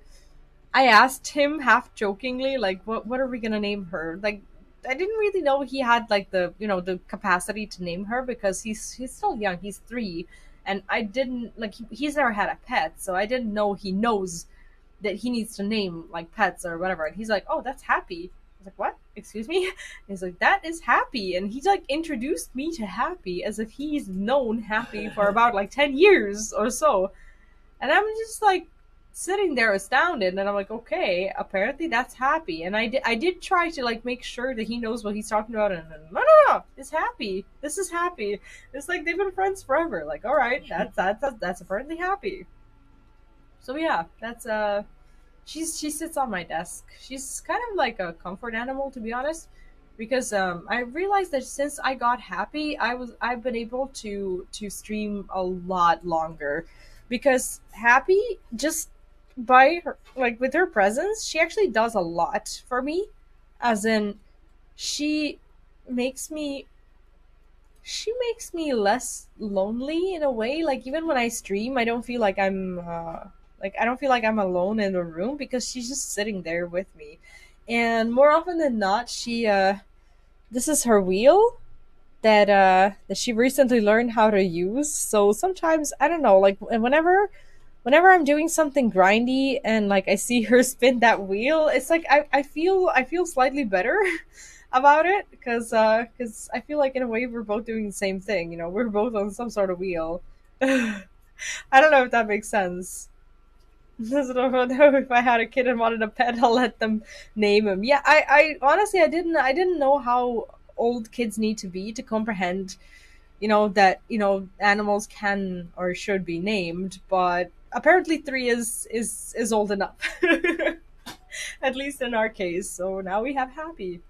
I asked him half jokingly, like, what are we gonna name her? Like, I didn't really know he had like the capacity to name her because he's still young. He's 3, and I didn't like he's never had a pet, so I didn't know he knows that he needs to name like pets or whatever. And he's like, "Oh, that's Happy." I was like, "What? Excuse me?" And he's like, "That is Happy," and he's like introduced me to Happy as if he's known Happy for about like 10 years or so. And I'm just like sitting there astounded, and I'm like, okay, apparently that's Happy. And I did try to like make sure that he knows what he's talking about, and no, it's Happy. This is Happy. It's like they've been friends forever. Like, all right, that's apparently Happy. So yeah, that's she sits on my desk. She's kind of like a comfort animal, to be honest, because I realized that since I got Happy, I've been able to stream a lot longer, because Happy, just by her, like with her presence, she actually does a lot for me, as in she makes me she makes me less lonely in a way. Like even when I stream, I don't feel like I'm Like I don't feel like I'm alone in the room because she's just sitting there with me. And more often than not, she this is her wheel that she recently learned how to use. So sometimes I don't know, like whenever I'm doing something grindy and like I see her spin that wheel, it's like I feel slightly better about it because I feel like in a way we're both doing the same thing. You know, we're both on some sort of wheel. I don't know if that makes sense. I don't know if I had a kid and wanted a pet, I'll let them name him. Yeah, I honestly I didn't know how old kids need to be to comprehend, you know, that, you know, animals can or should be named, but apparently 3 is old enough. At least in our case. So now we have Happy.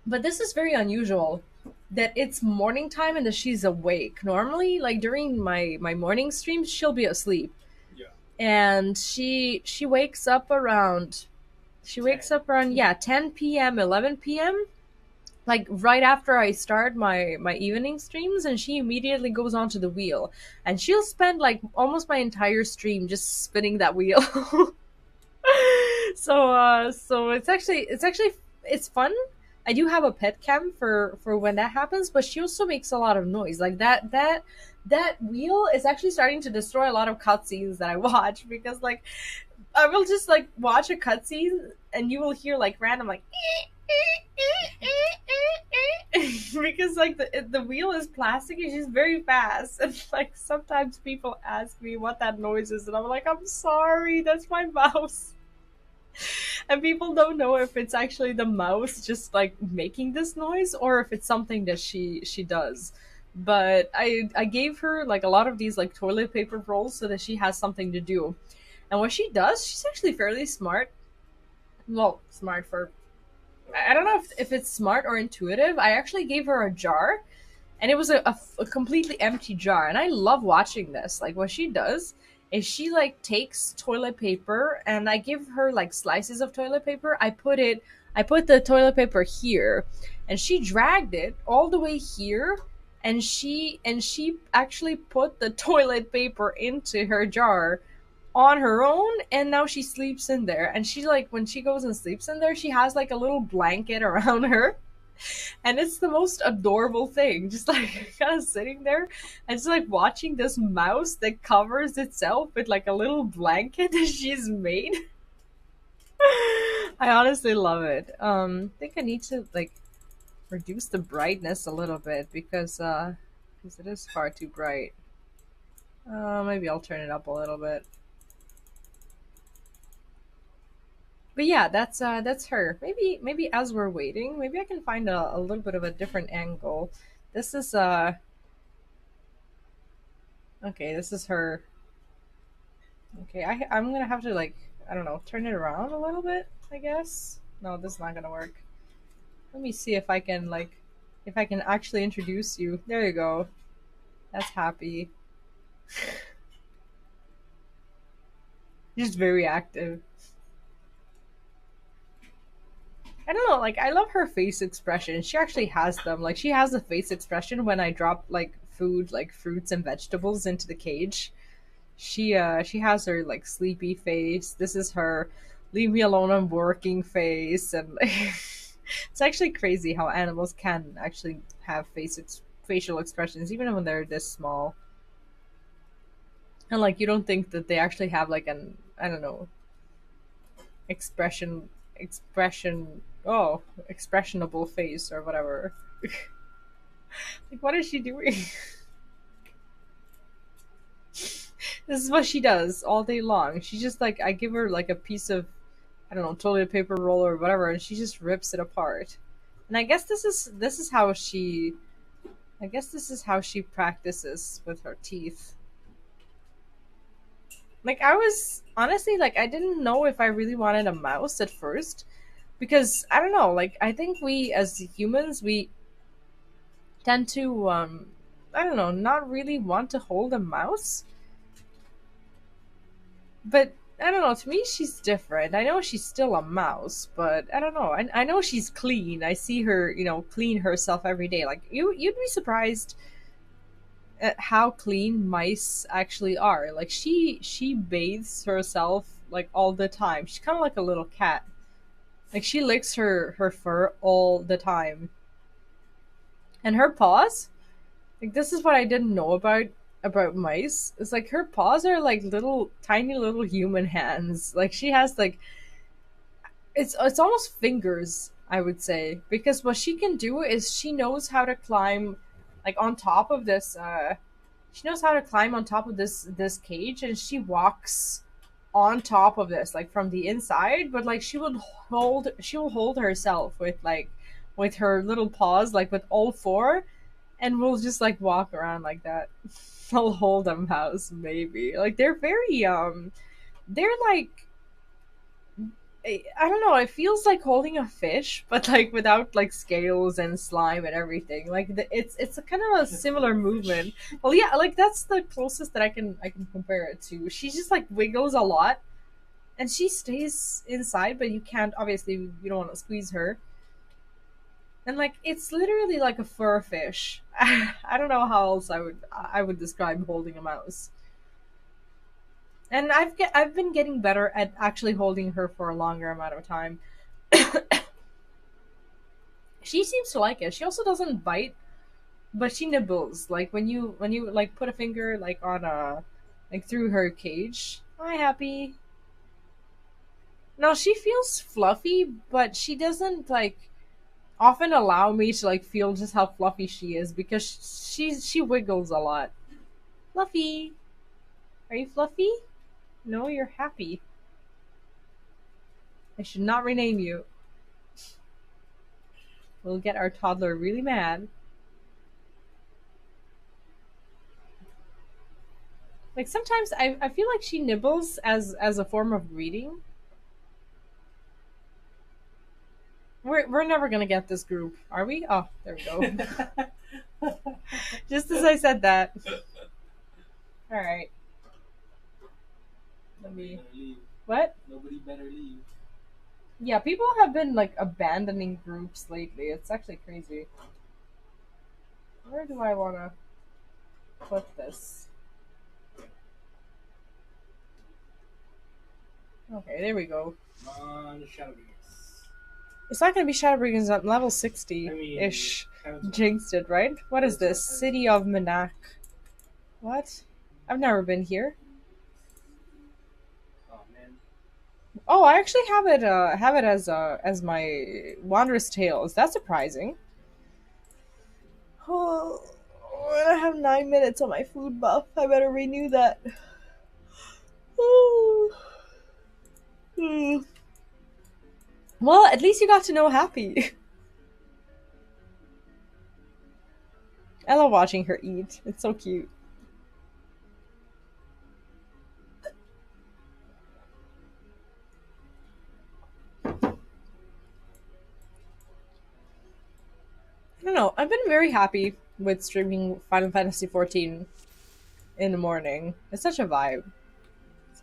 But this is very unusual that it's morning time and that she's awake. Normally, like during my morning streams, she'll be asleep. Yeah. And she wakes up around Ten. yeah, 10 p.m., 11 p.m., like right after I start my evening streams, and she immediately goes onto the wheel and she'll spend like almost my entire stream just spinning that wheel. So it's fun. I do have a pet cam for when that happens, but she also makes a lot of noise. Like that wheel is actually starting to destroy a lot of cutscenes that I watch because like I will just like watch a cutscene and you will hear like random like because like the wheel is plastic and she's very fast, and like sometimes people ask me what that noise is and I'm like, I'm sorry, that's my mouse. And people don't know if it's actually the mouse just like making this noise or if it's something that she does. But I gave her like a lot of these like toilet paper rolls so that she has something to do. And what she does, she's actually fairly smart. Well, smart for, I don't know if it's smart or intuitive. I actually gave her a jar, and it was a completely empty jar. And I love watching this. Like what she does is she like takes toilet paper, and I give her like slices of toilet paper. I put the toilet paper here, and she dragged it all the way here, and she actually put the toilet paper into her jar on her own, and now she sleeps in there. And she like when she goes and sleeps in there, she has like a little blanket around her, and it's the most adorable thing, just like kind of sitting there and just like watching this mouse that covers itself with like a little blanket that she's made. I honestly love it. I think I need to like reduce the brightness a little bit because it is far too bright. Maybe I'll turn it up a little bit. But yeah, that's her. Maybe as we're waiting, maybe I can find a little bit of a different angle. This is okay, this is her. Okay, I'm gonna have to like, I don't know, turn it around a little bit, I guess. No, this is not gonna work. Let me see if I can like, if I can actually introduce you. There you go. That's Happy. Just very active. I don't know, like I love her face expression. She actually has them. Like she has a face expression when I drop like food, like fruits and vegetables into the cage. She has her like sleepy face. This is her leave me alone, I'm working face, and like, it's actually crazy how animals can actually have facial expressions even when they're this small. And like you don't think that they actually have like an, I don't know, expression, oh, expressionable face or whatever. Like what is she doing? This is what she does all day long. She just like, I give her like a piece of, I don't know, toilet paper roll or whatever, and she just rips it apart. And this is how she, I guess this is how she practices with her teeth. Like I was honestly like I didn't know if I really wanted a mouse at first because I don't know, like I think we as humans we tend to I don't know, not really want to hold a mouse. But I don't know, to me she's different. I know she's still a mouse, but I don't know. I know she's clean. I see her, you know, clean herself every day. Like you'd be surprised at how clean mice actually are. Like she bathes herself like all the time. She's kind of like a little cat. Like she licks her fur all the time. And her paws, like this is what I didn't know about mice. It's like her paws are like little tiny little human hands. Like she has like it's almost fingers, I would say, because what she can do is she knows how to climb like on top of this she knows how to climb on top of this cage, and she walks on top of this like from the inside, but like she will hold herself with like with her little paws, like with all four, and we'll just like walk around like that. I'll hold them house maybe. Like they're very they're like I don't know. It feels like holding a fish, but like without like scales and slime and everything. Like it's a kind of a Just similar like a movement. fish. Well, yeah, like that's the closest that I can compare it to. She just like wiggles a lot, and she stays inside, but you can't obviously you don't want to squeeze her. And like it's literally like a fur fish. I don't know how else I would describe holding a mouse. And I've been getting better at actually holding her for a longer amount of time. She seems to like it. She also doesn't bite, but she nibbles. Like when you like put a finger like on a like through her cage. Hi, happy. No, she feels fluffy, but she doesn't like often allow me to like feel just how fluffy she is because she wiggles a lot. Fluffy, are you fluffy? No, you're happy. I should not rename you. We'll get our toddler really mad. Like sometimes I feel like she nibbles as a form of greeting. We're never gonna get this group, are we? Oh, there we go. Just as I said that. All right. Let Nobody me. better leave. What? Nobody better leave. Yeah, people have been like abandoning groups lately. It's actually crazy. Where do I want to put this? Okay, there we go. Come on, Shadowbringers. It's not gonna be Shadowbringers at level I mean, 60-ish. Shadows. Jinxed it, right? What is this? City of Minak. What? I've never been here. Oh man. Oh, I actually have it as my Wanderous Tales. That's surprising. Oh, I have 9 minutes on my food buff. I better renew that. Oh. Hmm. Well, at least you got to know Happy. I love watching her eat. It's so cute. I don't know. I've been very happy with streaming Final Fantasy XIV in the morning. It's such a vibe.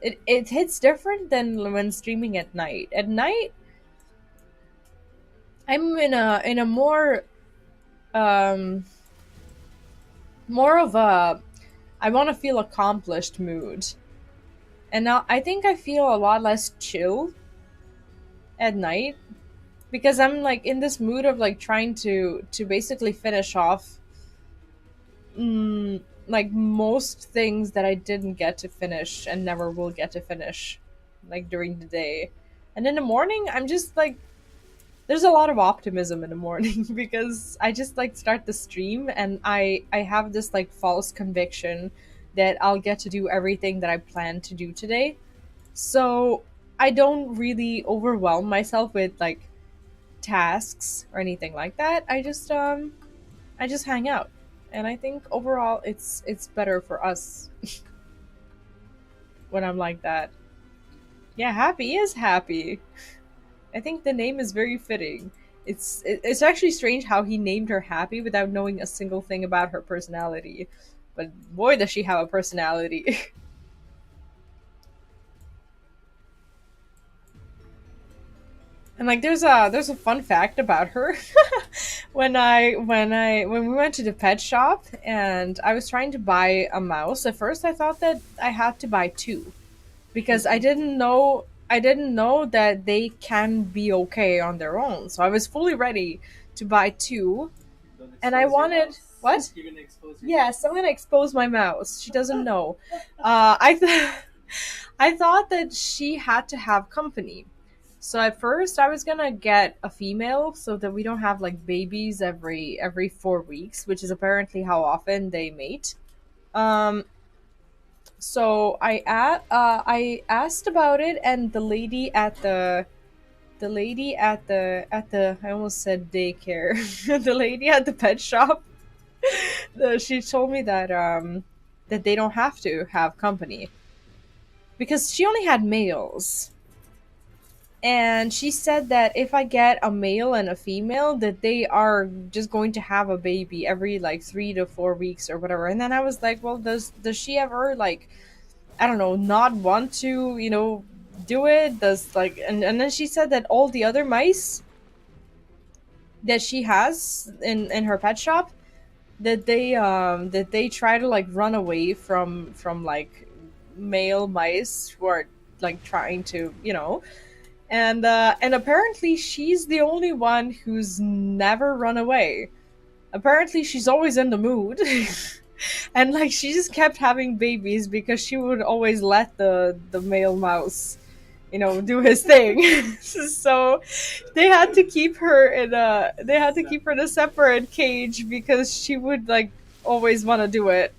It hits different than when streaming at night. At night, I'm in a um more of a I want to feel accomplished mood. And now I think I feel a lot less chill at night because I'm like in this mood of like trying to basically finish off like most things that I didn't get to finish and never will get to finish like during the day. And in the morning, I'm just like there's a lot of optimism in the morning because I just like start the stream and I have this like false conviction that I'll get to do everything that I plan to do today. So I don't really overwhelm myself with like tasks or anything like that. I just hang out. And I think overall it's better for us when I'm like that. Yeah, Happy is happy. I think the name is very fitting. It's actually strange how he named her Happy without knowing a single thing about her personality. But boy does she have a personality. And like there's a fun fact about her. when we went to the pet shop and I was trying to buy a mouse, at first I thought that I had to buy two because I didn't know that they can be okay on their own. So I was fully ready to buy two, Don't and I expose your wanted mouse. what? You're gonna expose your Yes, mouse. I'm gonna expose my mouse. She doesn't know. I thought that she had to have company. So at first I was gonna get a female so that we don't have like babies every 4 weeks, which is apparently how often they mate. Um, so I asked about it, and the lady at the I almost said daycare, the lady at the pet shop, she told me that they don't have to have company because she only had males. And she said that if I get a male and a female, that they are just going to have a baby every like 3 to 4 weeks or whatever. And then I was like, well, does she ever like, I don't know, not want to, do it? Does like, and then she said that all the other mice that she has in her pet shop, that they try to like run away from like male mice who are like trying to, and apparently she's the only one who's never run away. Apparently she's always in the mood. And like she just kept having babies because she would always let the male mouse, do his thing. So they had to keep her in a separate cage because she would like always want to do it.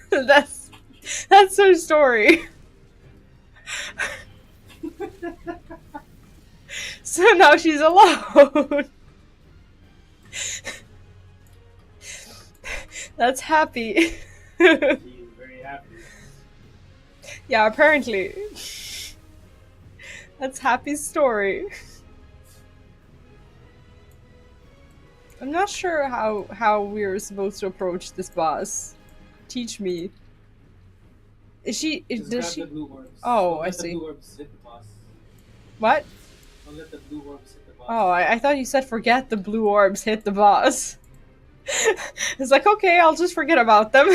that's that's her story. So now she's alone. That's happy. She's very happy. Yeah, apparently. That's Happy's story. I'm not sure how we're supposed to approach this boss. Teach me. Just Does grab the she blue orbs. Oh, Don't I let the see. blue orbs hit the boss. What? Don't let the blue orbs hit the boss. Oh, I thought you said forget the blue orbs hit the boss. It's like, okay, I'll just forget about them.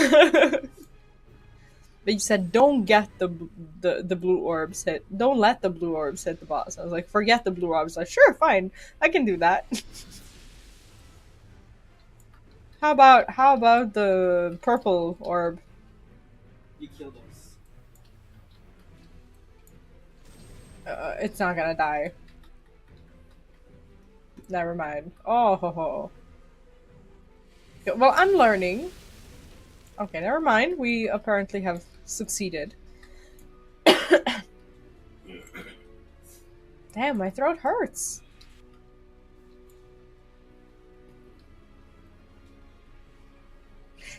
But you said don't get the blue orbs hit. Don't let the blue orbs hit the boss. I was like, forget the blue orbs. Like, sure, fine, I can do that. How about the purple orb? You kill those. It's not gonna die. Never mind. Oh ho ho. Well, I'm learning. Okay, never mind. We apparently have succeeded. Damn, my throat hurts.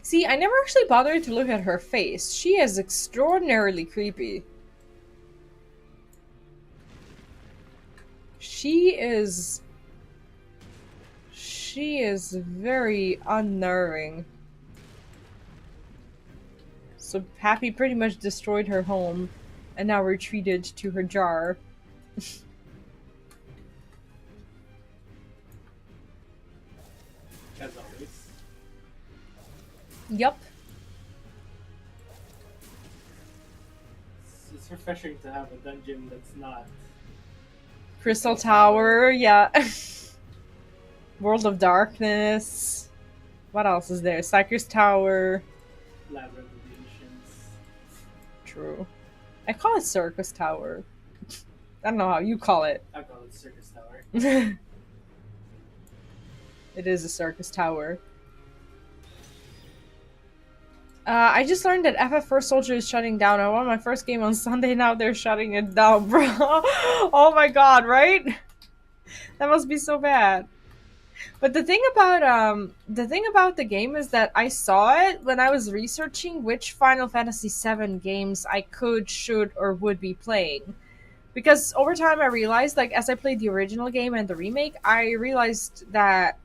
See, I never actually bothered to look at her face. She is extraordinarily creepy. She is very unnerving. So Happy pretty much destroyed her home and now retreated to her jar. As always. Yup. It's refreshing to have a dungeon that's not Crystal Tower, yeah. World of Darkness. What else is there? Psyker's Tower. Labyrinth of the Ancients. True. I call it Circus Tower. I don't know how you call it. I call it Circus Tower. It is a circus tower. I just learned that FF1 Soldier is shutting down. I won my first game on Sunday, now they're shutting it down, bro. Oh my god, right? That must be so bad. But the thing about the game is that I saw it when I was researching which Final Fantasy VII games I could, should, or would be playing. Because over time I realized, like, as I played the original game and the remake, I realized that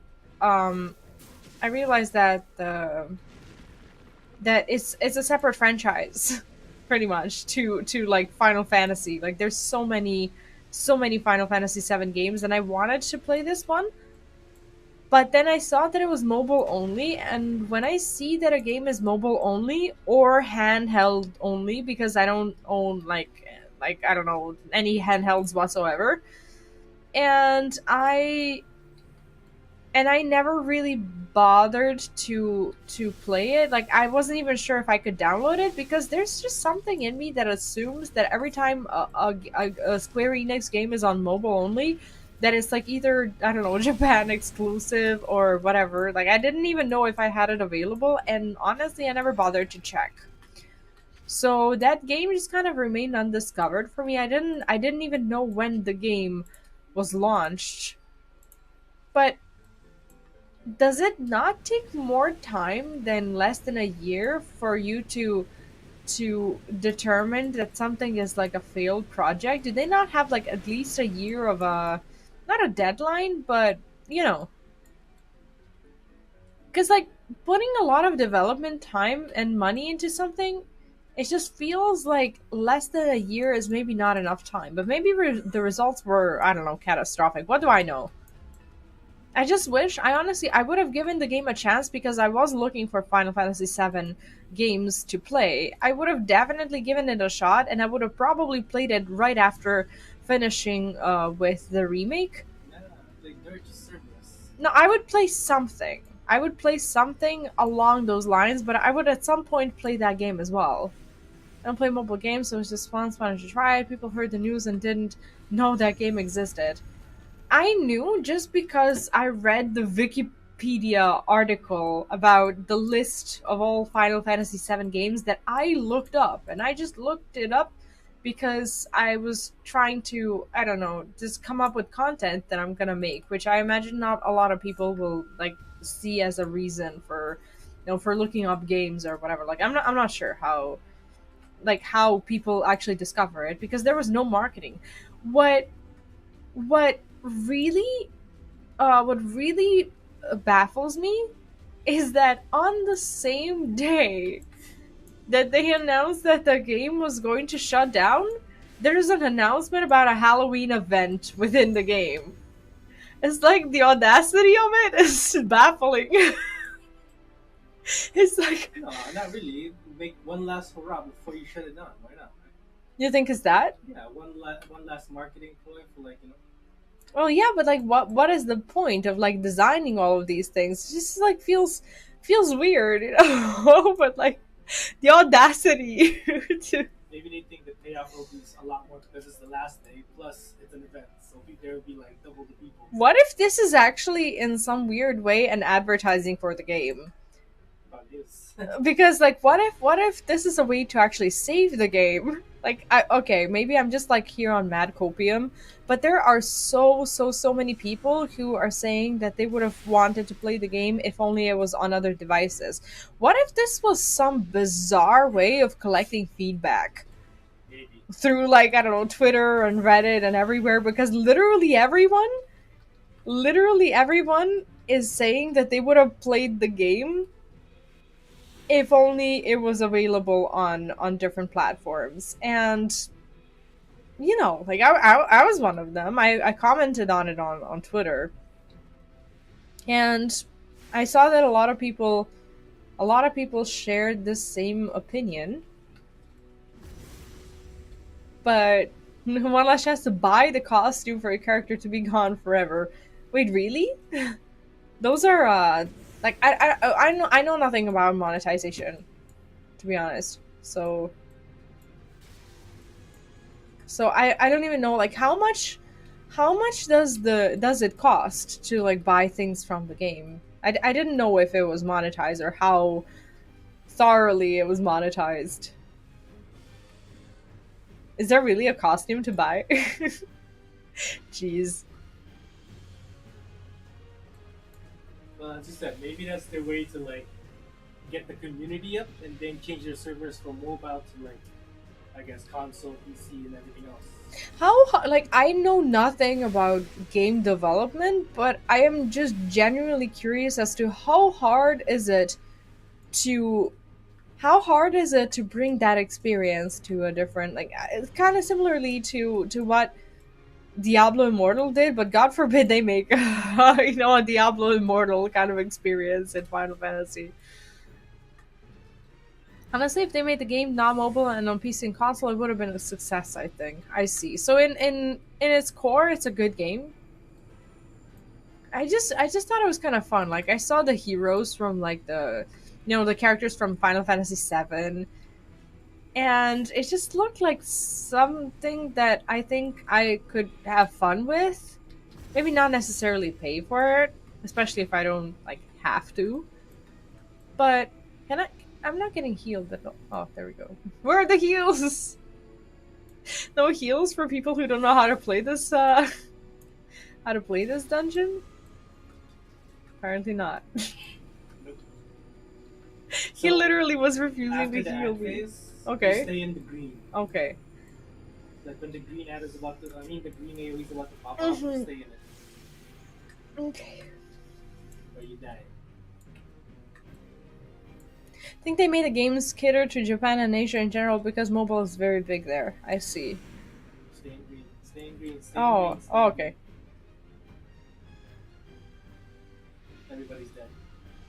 that it's a separate franchise, pretty much, to like Final Fantasy. Like, there's so many Final Fantasy VII games, and I wanted to play this one, But then I saw that it was mobile only, and when I see that a game is mobile only or handheld only, because I don't own like I don't know any handhelds whatsoever, and I never really bothered to play it. Like I wasn't even sure if I could download it because there's just something in me that assumes that every time a Square Enix game is on mobile only, that it's like either I don't know Japan exclusive or whatever. Like I didn't even know if I had it available, and honestly, I never bothered to check. So that game just kind of remained undiscovered for me. I didn't even know when the game was launched. But does it not take more time than less than a year for you to determine that something is like a failed project? Do they not have like at least a year of a not a deadline, but you know, because like putting a lot of development time and money into something, it just feels like less than a year is maybe not enough time. But maybe the results were I don't know catastrophic. What do I know? I just wish I honestly I would have given the game a chance because I was looking for Final Fantasy VII games to play. I would have definitely given it a shot, and I would have probably played it right after finishing with the remake. Yeah, like they're just serverless. No, I would play something. I would play something along those lines, but I would at some point play that game as well. I don't play mobile games, so it was just fun to try it. People heard the news and didn't know that game existed. I knew just because I read the Wikipedia article about the list of all Final Fantasy VII games that I looked up. And I just looked it up because I was trying to, I don't know, just come up with content that I'm gonna make, which I imagine not a lot of people will like see as a reason for for looking up games or whatever. Like I'm not sure how people actually discover it because there was no marketing. What what really what really baffles me is that on the same day that they announced that the game was going to shut down, there's an announcement about a Halloween event within the game. It's like the audacity of it is baffling. It's like No, not really. Make one last hurrah before you shut it down. Why not? Right? you think it's that? Yeah, one last marketing ploy for like Well, yeah, but like, what is the point of like designing all of these things? It just like feels weird, you know. But like the audacity to maybe they think the payoff will be a lot more because it's the last day plus it's an event, so there will be like double the people. what if this is actually in some weird way an advertising for the game? Probably is. Because like what if this is a way to actually save the game? Like okay, maybe I'm just like here on mad copium, but there are so many people who are saying that they would have wanted to play the game if only it was on other devices. What if this was some bizarre way of collecting feedback Maybe. through like I don't know Twitter and Reddit and everywhere, because literally everyone is saying that they would have played the game if only it was available on different platforms. And like I was one of them. I commented on it on Twitter, and I saw that a lot of people shared this same opinion, but one less chance to buy the costume for a character to be gone forever. Wait, really? Those are like I know nothing about monetization, to be honest. So I don't even know like how much does it cost to like buy things from the game. I didn't know if it was monetized or how thoroughly it was monetized. Is there really a costume to buy? Jeez. Well, as you said, maybe that's their way to like get the community up and then change their servers from mobile to like I guess console, PC, and everything else. Like I know nothing about game development, but I am just genuinely curious as to to how hard is it to bring that experience to a different, like it's kind of similarly to what Diablo Immortal did, but God forbid they make a Diablo Immortal kind of experience in Final Fantasy. Honestly, if they made the game not mobile and on PC and console, it would have been a success. I think. I see. So in its core, it's a good game. I just thought it was kind of fun. Like I saw the heroes from like the characters from Final Fantasy VII, and it just looked like something that I think I could have fun with. Maybe not necessarily pay for it, especially if I don't like have to. But can I? I'm not getting healed. Oh, there we go. Where are the heals? No heals for people who don't know how to play this. How to play this dungeon? Apparently not. He So literally was refusing after to the heal ad me. phase, you Okay. stay in the green. Okay. Like when the green ad is about to, I mean the green AoE is about to pop out, you Mhm. stay in it, Okay. or you die. I think they made the games cater to Japan and Asia in general because mobile is very big there. I see. Stay in green, stay in green, stay in Oh, green, stay oh in green. okay. Everybody's dead.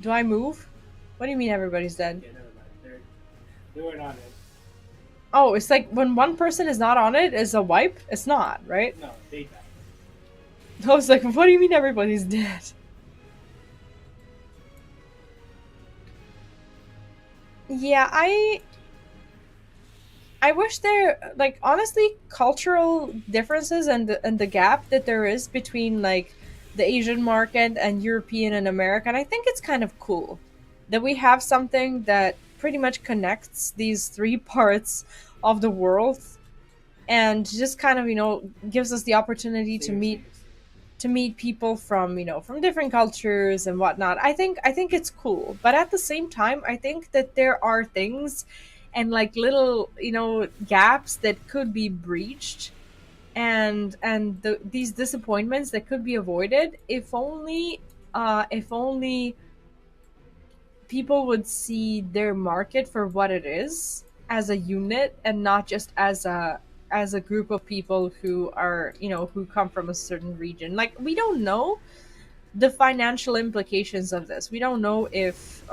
Do I move? What do you mean everybody's dead? Yeah, never mind. They weren't on it. Oh, it's like when one person is not on it, is a wipe? It's not, right? No, they died. I was like, what do you mean everybody's dead? Yeah, I wish there like honestly cultural differences and the gap that there is between like the Asian market and European and American. I think it's kind of cool that we have something that pretty much connects these three parts of the world and just kind of, gives us the opportunity to Same, meet same, same. people from from different cultures and whatnot. I think it's cool, but at the same time I think that there are things and like little gaps that could be breached, and these disappointments that could be avoided if only people would see their market for what it is, as a unit and not just as a group of people who are who come from a certain region. Like, we don't know the financial implications of this. We don't know if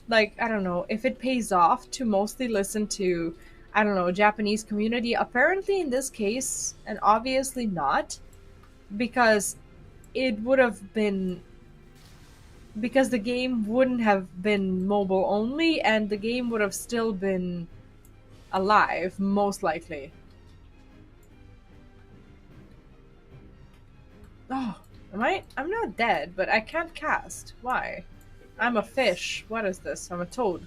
like, I don't know, if it pays off to mostly listen to, I don't know, Japanese community. Apparently in this case, and obviously not, because it would have been because the game wouldn't have been mobile only, and the game would have still been alive, most likely. Oh, I'm not dead, but I can't cast. Why? I'm a Surprise. fish. What is this? I'm a toad.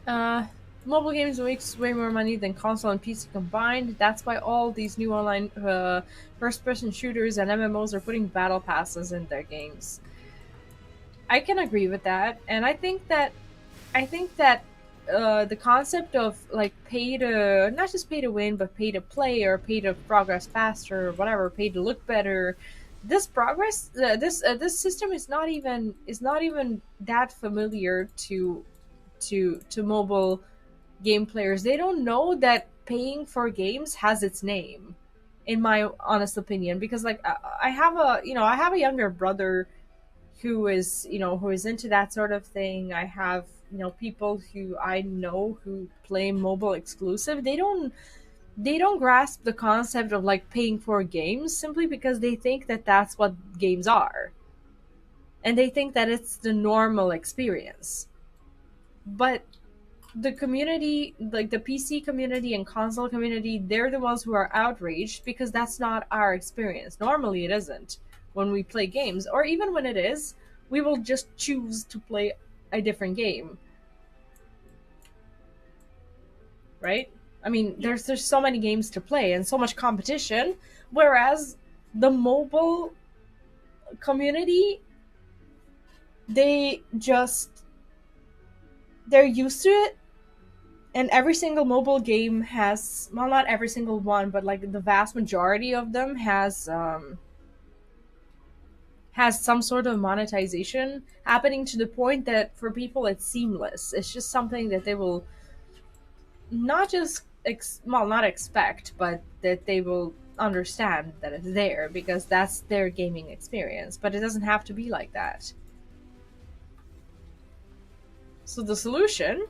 Uh, Mobile games makes way more money than console and PC combined. That's why all these new online first-person shooters and MMOs are putting battle passes in their games. I can agree with that, and I think that the concept of like pay to not just pay to win, but pay to play or pay to progress faster or whatever, pay to look better. This system is not even that familiar to mobile game players. They don't know that paying for games has its name, in my honest opinion. Because like I have a younger brother who is into that sort of thing. I have people who I know who play mobile exclusive. They don't grasp the concept of like paying for games simply because they think that that's what games are, and they think that it's the normal experience. But the community, like the PC community and console community, they're the ones who are outraged because that's not our experience. Normally, it isn't when we play games, or even when it is, we will just choose to play a different game, right? I mean, Yeah. there's so many games to play and so much competition, whereas the mobile community, they just they're used to it, and every single mobile game has, well, not every single one, but like the vast majority of them has some sort of monetization happening, to the point that for people it's seamless. It's just something that they will not just well, not expect, but that they will understand that it's there because that's their gaming experience. But it doesn't have to be like that. So the solution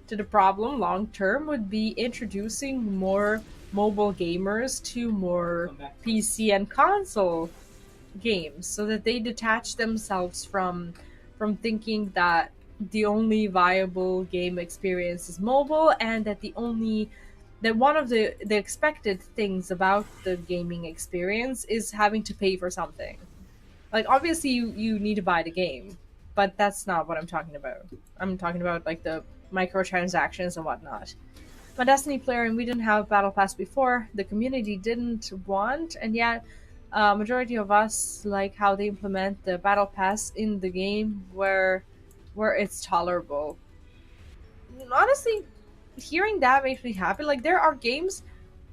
to the problem long term would be introducing more mobile gamers to more Come back to it. PC and console games so that they detach themselves from thinking that the only viable game experience is mobile and that one of the expected things about the gaming experience is having to pay for something. Like obviously you need to buy the game, but that's not what I'm talking about. I'm talking about like the microtransactions and whatnot. I'm a Destiny player and we didn't have Battle Pass before. The community didn't want, and yet majority of us like how they implement the Battle Pass in the game where it's tolerable. Honestly, hearing that makes me happy. Like there are games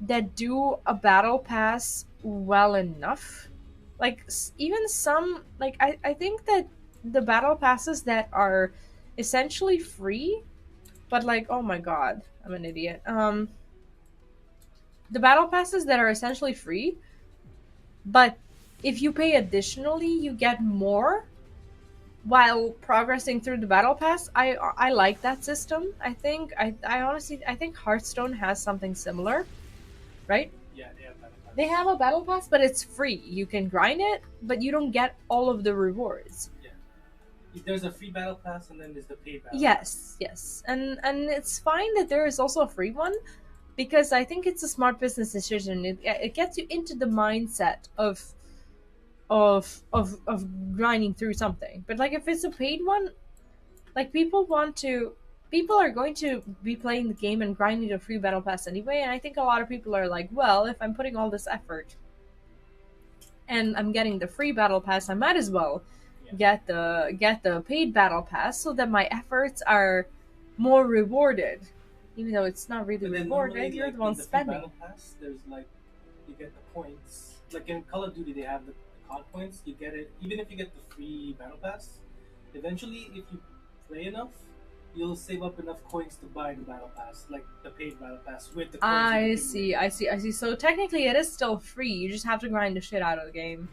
that do a Battle Pass well enough. Like even some like I think that the Battle Passes that are essentially free, but like oh my god, I'm an idiot. The battle passes that are essentially free, but if you pay additionally, you get more while progressing through the battle pass. I like that system. I honestly I think Hearthstone has something similar, right? Yeah, they have Battle They Pass. have a battle pass, but it's free. You can grind it, but you don't get all of the rewards. Yeah. There's a free Battle Pass and then there's the paid Battle Pass. Yes, yes, and it's fine that there is also a free one because I think it's a smart business decision. It gets you into the mindset of grinding through something. But like if it's a paid one, like people are going to be playing the game and grinding a free battle pass anyway. And I think a lot of people are like, well, if I'm putting all this effort and I'm getting the free battle pass, I might as well Yeah. get the paid battle pass so that my efforts are more rewarded. Even though it's not really But then rewarded, normally, you're like the in one the free spending. Battle Pass, there's like you get the points. Like in Call of Duty, they have the COD points. You get it even if you get the free Battle Pass. Eventually, if you play enough, you'll save up enough coins to buy the Battle Pass, like the paid Battle Pass with the coins you've I see, accumulated, I see, I see. So technically, it is still free. You just have to grind the shit out of the game.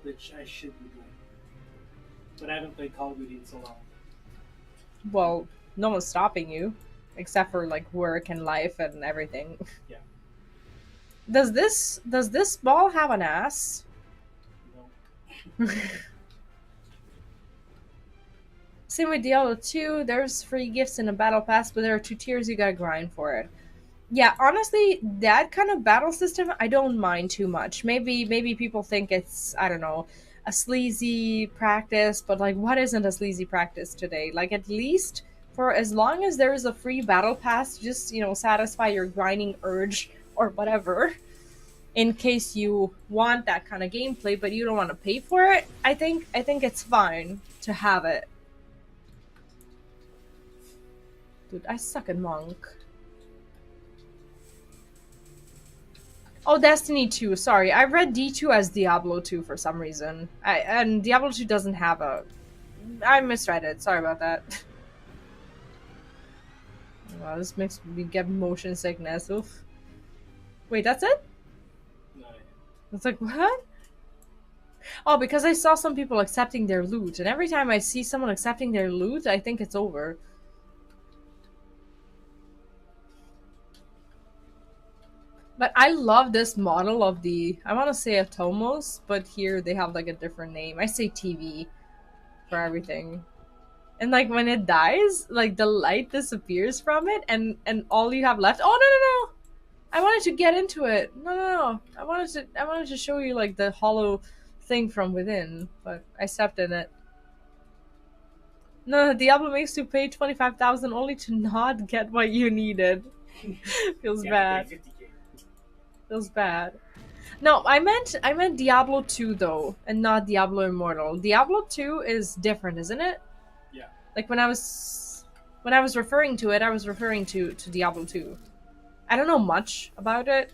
which I should be doing. But I haven't played Call of Duty in so long. Well, no one's stopping you, except for like work and life and everything. Yeah. Does this ball have an ass? No. Same with Diablo 2. There's free gifts in a battle pass, but there are two tiers you gotta grind for it. Yeah, honestly, that kind of battle system I don't mind too much. Maybe people think it's I don't know a sleazy practice, but like what isn't a sleazy practice today? Like at least for as long as there is a free battle pass, just satisfy your grinding urge or whatever. In case you want that kind of gameplay, but you don't want to pay for it, I think it's fine to have it. Dude, I suck at Monk. Oh, Destiny 2. Sorry, I read D2 as Diablo 2 for some reason. And Diablo 2 doesn't have a. I misread it. Sorry about that. Wow, this makes me get motion sickness. Oof. Wait, that's it? No. It's like, what? Oh, because I saw some people accepting their loot, and every time I see someone accepting their loot, I think it's over. But I love this model of the. I want to say Atomos, but here they have like a different name. I say TV for everything. And like when it dies, like the light disappears from it, and all you have left. Oh no no no! I wanted to get into it. No no no! I wanted to show you like the hollow thing from within, but I stepped in it. No, Diablo makes you pay 25,000 only to not get what you needed. Feels You have to bad. pay 50K. Feels bad. No, I meant Diablo 2 though, and not Diablo Immortal. Diablo 2 is different, isn't it? Yeah. Like when I was referring to it, I was referring to Diablo 2. I don't know much about it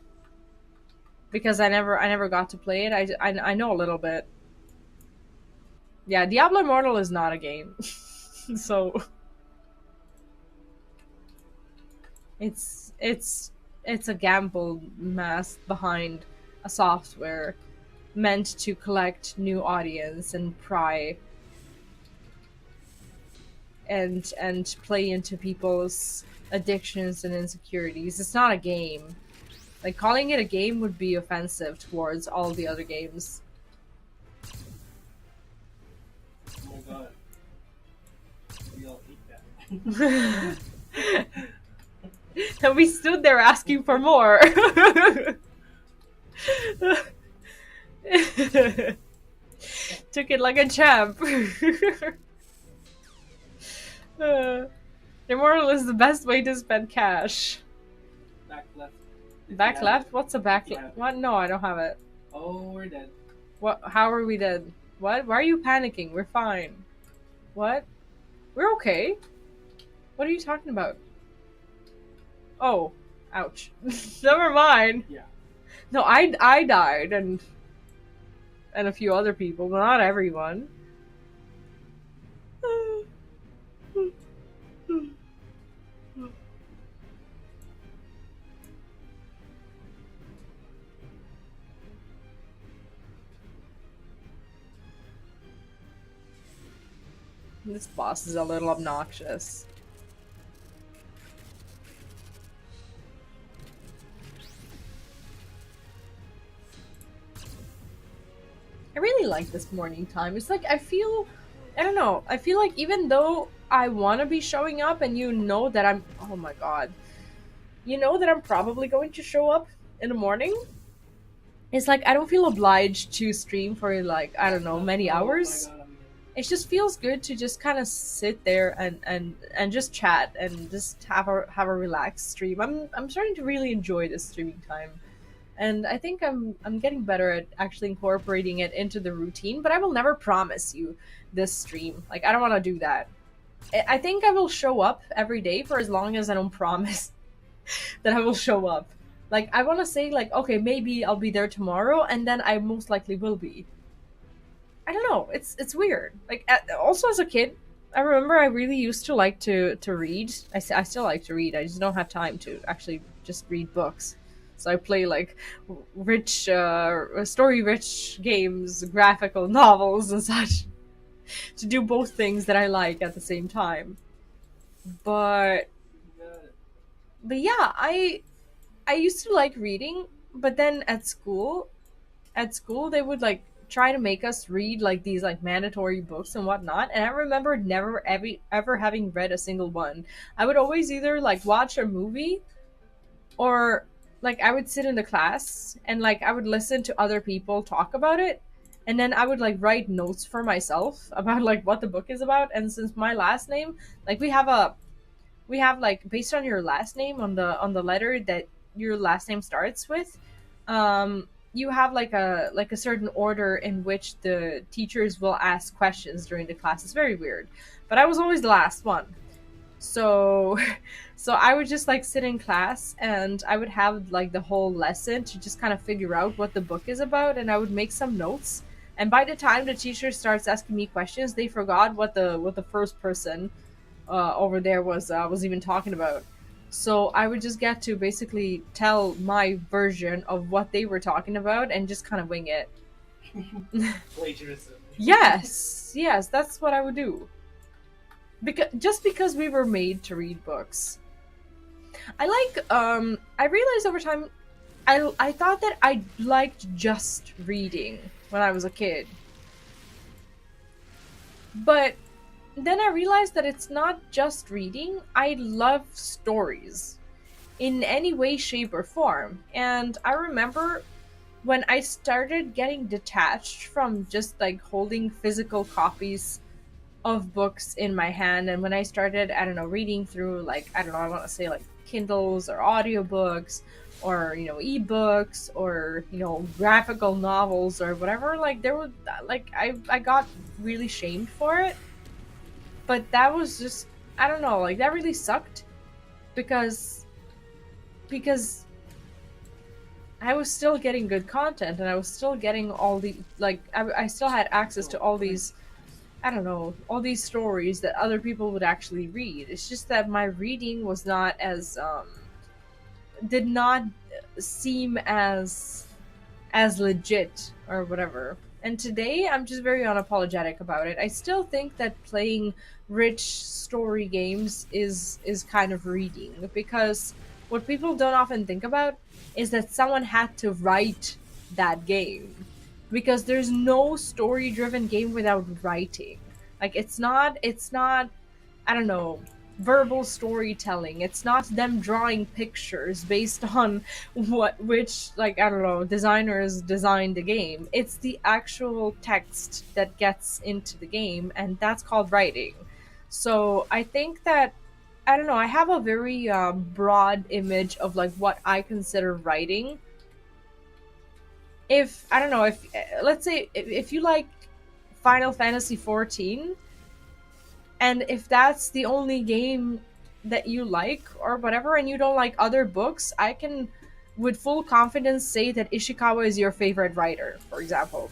because I never got to play it. I know a little bit. Yeah, Diablo Immortal is not a game. So It's it's it's a gamble masked behind a software meant to collect new audience and pry and play into people's addictions and insecurities. It's not a game. Like calling it a game would be offensive towards all the other games. Oh my god, we all hate that. And we stood there asking for more. Took it like a champ. Immortal is the best way to spend cash. Back left. If you Back have left? it. What's a back If you left? have it. What? No, I don't have it. Oh, we're dead. What? How are we dead? What? Why are you panicking? We're fine. What? We're okay. What are you talking about? Oh, ouch. Never mind. Yeah. No, I died and a few other people, but not everyone. This boss is a little obnoxious. I really like this morning time. It's like I don't know, I feel like even though I want to be showing up and you know that oh my god, you know that I'm probably going to show up in the morning, it's like I don't feel obliged to stream for like, I don't know, many Oh my hours. god, I'm here. It just feels good to just kind of sit there and just chat and just have a relaxed stream. I'm starting to really enjoy this streaming time. And I think I'm getting better at actually incorporating it into the routine, but I will never promise you this stream. Like I don't want to do that. I think I will show up every day for as long as I don't promise that I will show up. Like I want to say like, okay, maybe I'll be there tomorrow, and then I most likely will be. I don't know. It's weird. Like also as a kid, I remember I really used to like to read. I still like to read. I just don't have time to actually just read books. So I play like rich, story-rich games, graphical novels, and such to do both things that I like at the same time. But You got it. but yeah, I used to like reading, but then at school they would like try to make us read like these like mandatory books and whatnot, and I remember never ever having read a single one. I would always either like watch a movie, or like I would sit in the class and like I would listen to other people talk about it, and then I would like write notes for myself about like what the book is about. And since my last name, like we have like based on your last name on the letter that your last name starts with, you have like a certain order in which the teachers will ask questions during the class. It's very weird, but I was always the last one. So so I would just like sit in class and I would have like the whole lesson to just kind of figure out what the book is about, and I would make some notes. And by the time the teacher starts asking me questions, they forgot what the first person over there was even talking about. So I would just get to basically tell my version of what they were talking about and just kind of wing it. Plagiarism. Yes, yes, that's what I would do. Because we were made to read books. I realized over time I thought that I liked just reading when I was a kid. But then I realized that it's not just reading. I love stories in any way, shape, or form. And I remember when I started getting detached from just like holding physical copies of books in my hand, and when I started, I don't know, reading through like, I don't know, I want to say like Kindles or audiobooks or, you know, ebooks or, you know, graphical novels or whatever, like there was like I got really shamed for it. But that was just, I don't know, like that really sucked because because I was still getting good content and I was still getting all the like I still had access to all these, I don't know, all these stories that other people would actually read. It's just that my reading was not as did not seem as legit or whatever. And today I'm just very unapologetic about it. I still think that playing rich story games is kind of reading, because what people don't often think about is that someone had to write that game, because there's no story driven game without writing. Like it's not I don't know, verbal storytelling. It's not them drawing pictures based on which, like, I don't know, designers designed the game. It's the actual text that gets into the game, and that's called writing. So I think that, I don't know, I have a very broad image of like what I consider writing. If I don't know, if let's say if you like Final Fantasy 14, and if that's the only game that you like or whatever, and you don't like other books, I can with full confidence say that Ishikawa is your favorite writer, for example.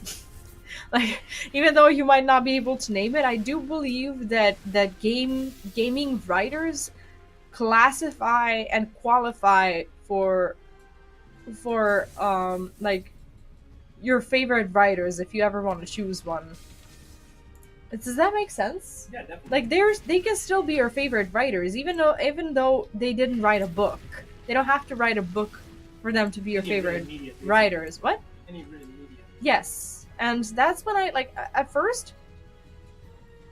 Like, even though you might not be able to name it, I do believe that gaming writers classify and qualify for like your favorite writers if you ever want to choose one. Does that make sense? Yeah, definitely. Like, they can still be your favorite writers, even though they didn't write a book. They don't have to write a book for them to be your Any favorite written media, basically. writers. What? Any written media. Yes, and that's when I like at first,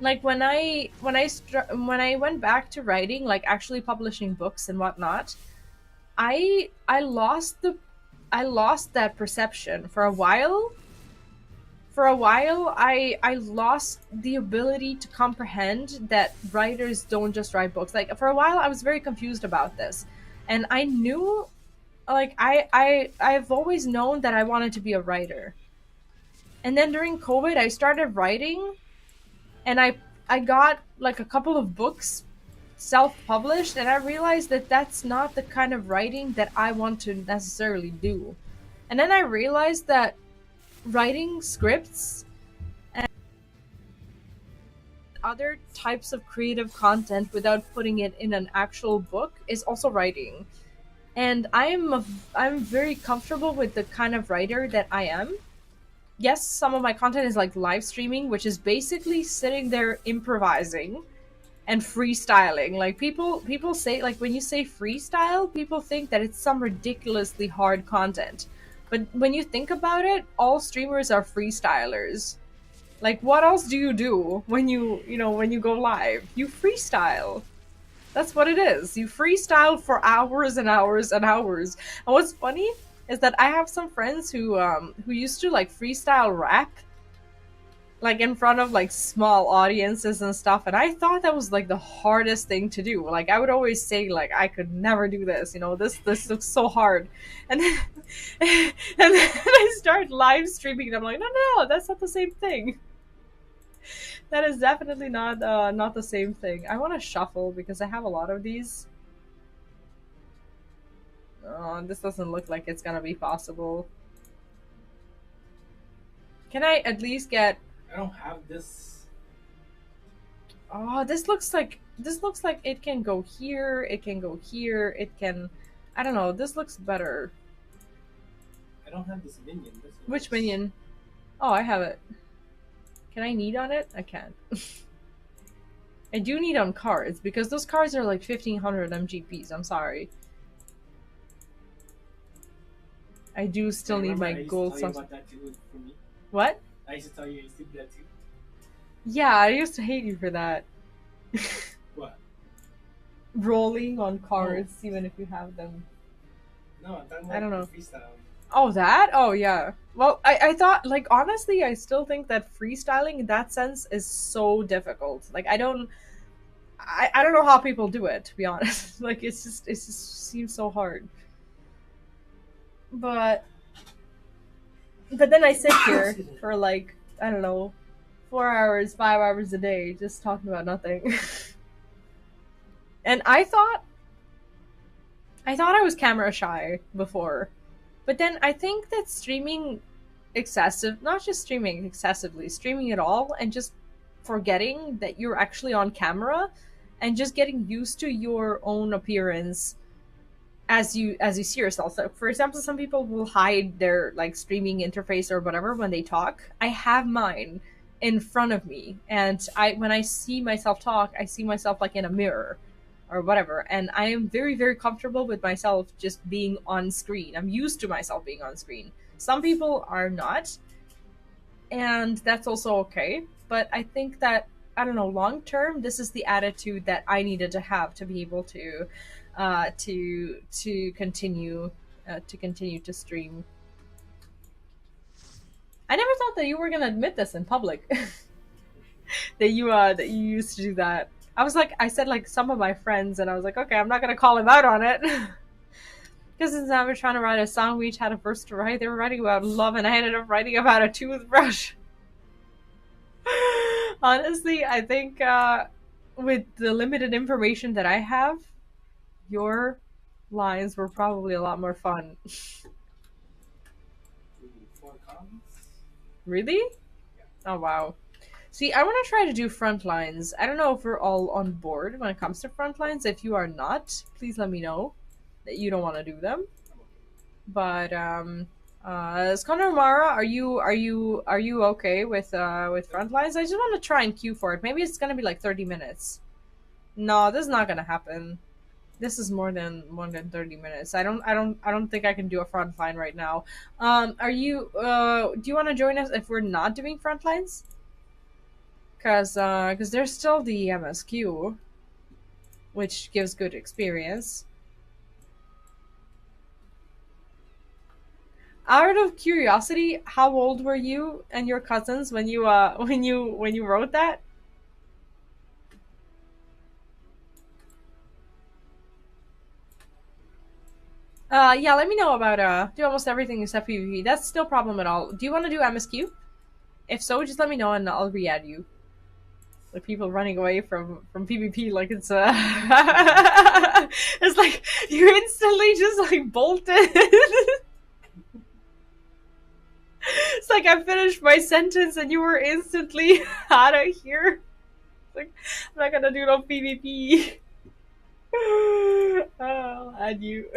like when I went back to writing, like actually publishing books and whatnot. I lost the I lost that perception for a while. I lost the ability to comprehend that writers don't just write books. Like, for a while I was very confused about this, and I knew, like, I've always known that I wanted to be a writer. And then during COVID I started writing, and I got like a couple of books self-published, and I realized that that's not the kind of writing that I want to necessarily do. And then I realized that writing scripts and other types of creative content without putting it in an actual book is also writing. And I'm very comfortable with the kind of writer that I am. Yes, some of my content is like live streaming, which is basically sitting there improvising and freestyling. Like, people say, like, when you say freestyle, people think that it's some ridiculously hard content. But when you think about it, all streamers are freestylers. Like, what else do you do when when you go live? You freestyle. That's what it is. You freestyle for hours and hours and hours. And what's funny is that I have some friends who used to like freestyle rap, like in front of like small audiences and stuff, and I thought that was like the hardest thing to do. Like, I would always say, like, I could never do this, this looks so hard. And then and then I start live streaming and I'm like, no, that's not the same thing. That is definitely not the same thing. I want to shuffle because I have a lot of these. Oh, this doesn't look like it's gonna be possible. Can I at least get... I don't have this. Oh, this looks like it can go here, it can go here, it can... I don't know, this looks better. I don't have this minion. Which minion? Oh, I have it. Can I need on it? I can't. I do need on cards, because those cards are like 1500 MGPs, I'm sorry. I do still need my gold stuff. What? I used to tell you I used to do that too. Yeah, I used to hate you for that. What? Rolling on cards, even if you have them. No, I'm talking about I don't know. freestyle. Oh, that? Oh, yeah. Well, I thought, like, honestly, I still think that freestyling in that sense is so difficult. Like, I don't know how people do it, to be honest. Like, it just seems so hard. But then I sit here for like, I don't know, 4 hours, 5 hours a day, just talking about nothing. And I thought I was camera shy before. But then I think that streaming not just streaming excessively, streaming at all, and just forgetting that you're actually on camera and just getting used to your own appearance as you see yourself. So for example, some people will hide their like streaming interface or whatever when they talk. I have mine in front of me, and I when I see myself talk, I see myself like in a mirror or whatever, and I am very very comfortable with myself just being on screen. I'm used to myself being on screen. Some people are not, and that's also okay. But I think that, I don't know, long term, this is the attitude that I needed to have to be able to continue to stream. I never thought that you were gonna admit this in public. That you used to do that. I was like, I said like some of my friends, and I was like, okay, I'm not gonna call him out on it. Because since I was trying to write a song, we each had a verse to write. They were writing about love, and I ended up writing about a toothbrush. Honestly, I think with the limited information that I have, your lines were probably a lot more fun. Four comments. Really? Oh wow. See, I want to try to do front lines. I don't know if we're all on board when it comes to front lines. If you are not, please let me know that you don't want to do them. But Skonder Mara, are you okay with front lines? I just want to try and queue for it. Maybe it's gonna be like 30 minutes. No, this is not gonna happen. This is more than 30 minutes. I don't think I can do a front line right now. Are you do you want to join us if we're not doing front lines? Cause there's still the MSQ, which gives good experience. Out of curiosity, how old were you and your cousins when you when you wrote that? Yeah, let me know about do almost everything except PvP. That's still problem at all. Do you want to do MSQ? If so, just let me know and I'll re-add you. Like people running away from PvP like it's it's like you instantly just like bolted. It's like I finished my sentence and you were instantly out of here. It's like I'm not gonna do no PvP. I'll add you.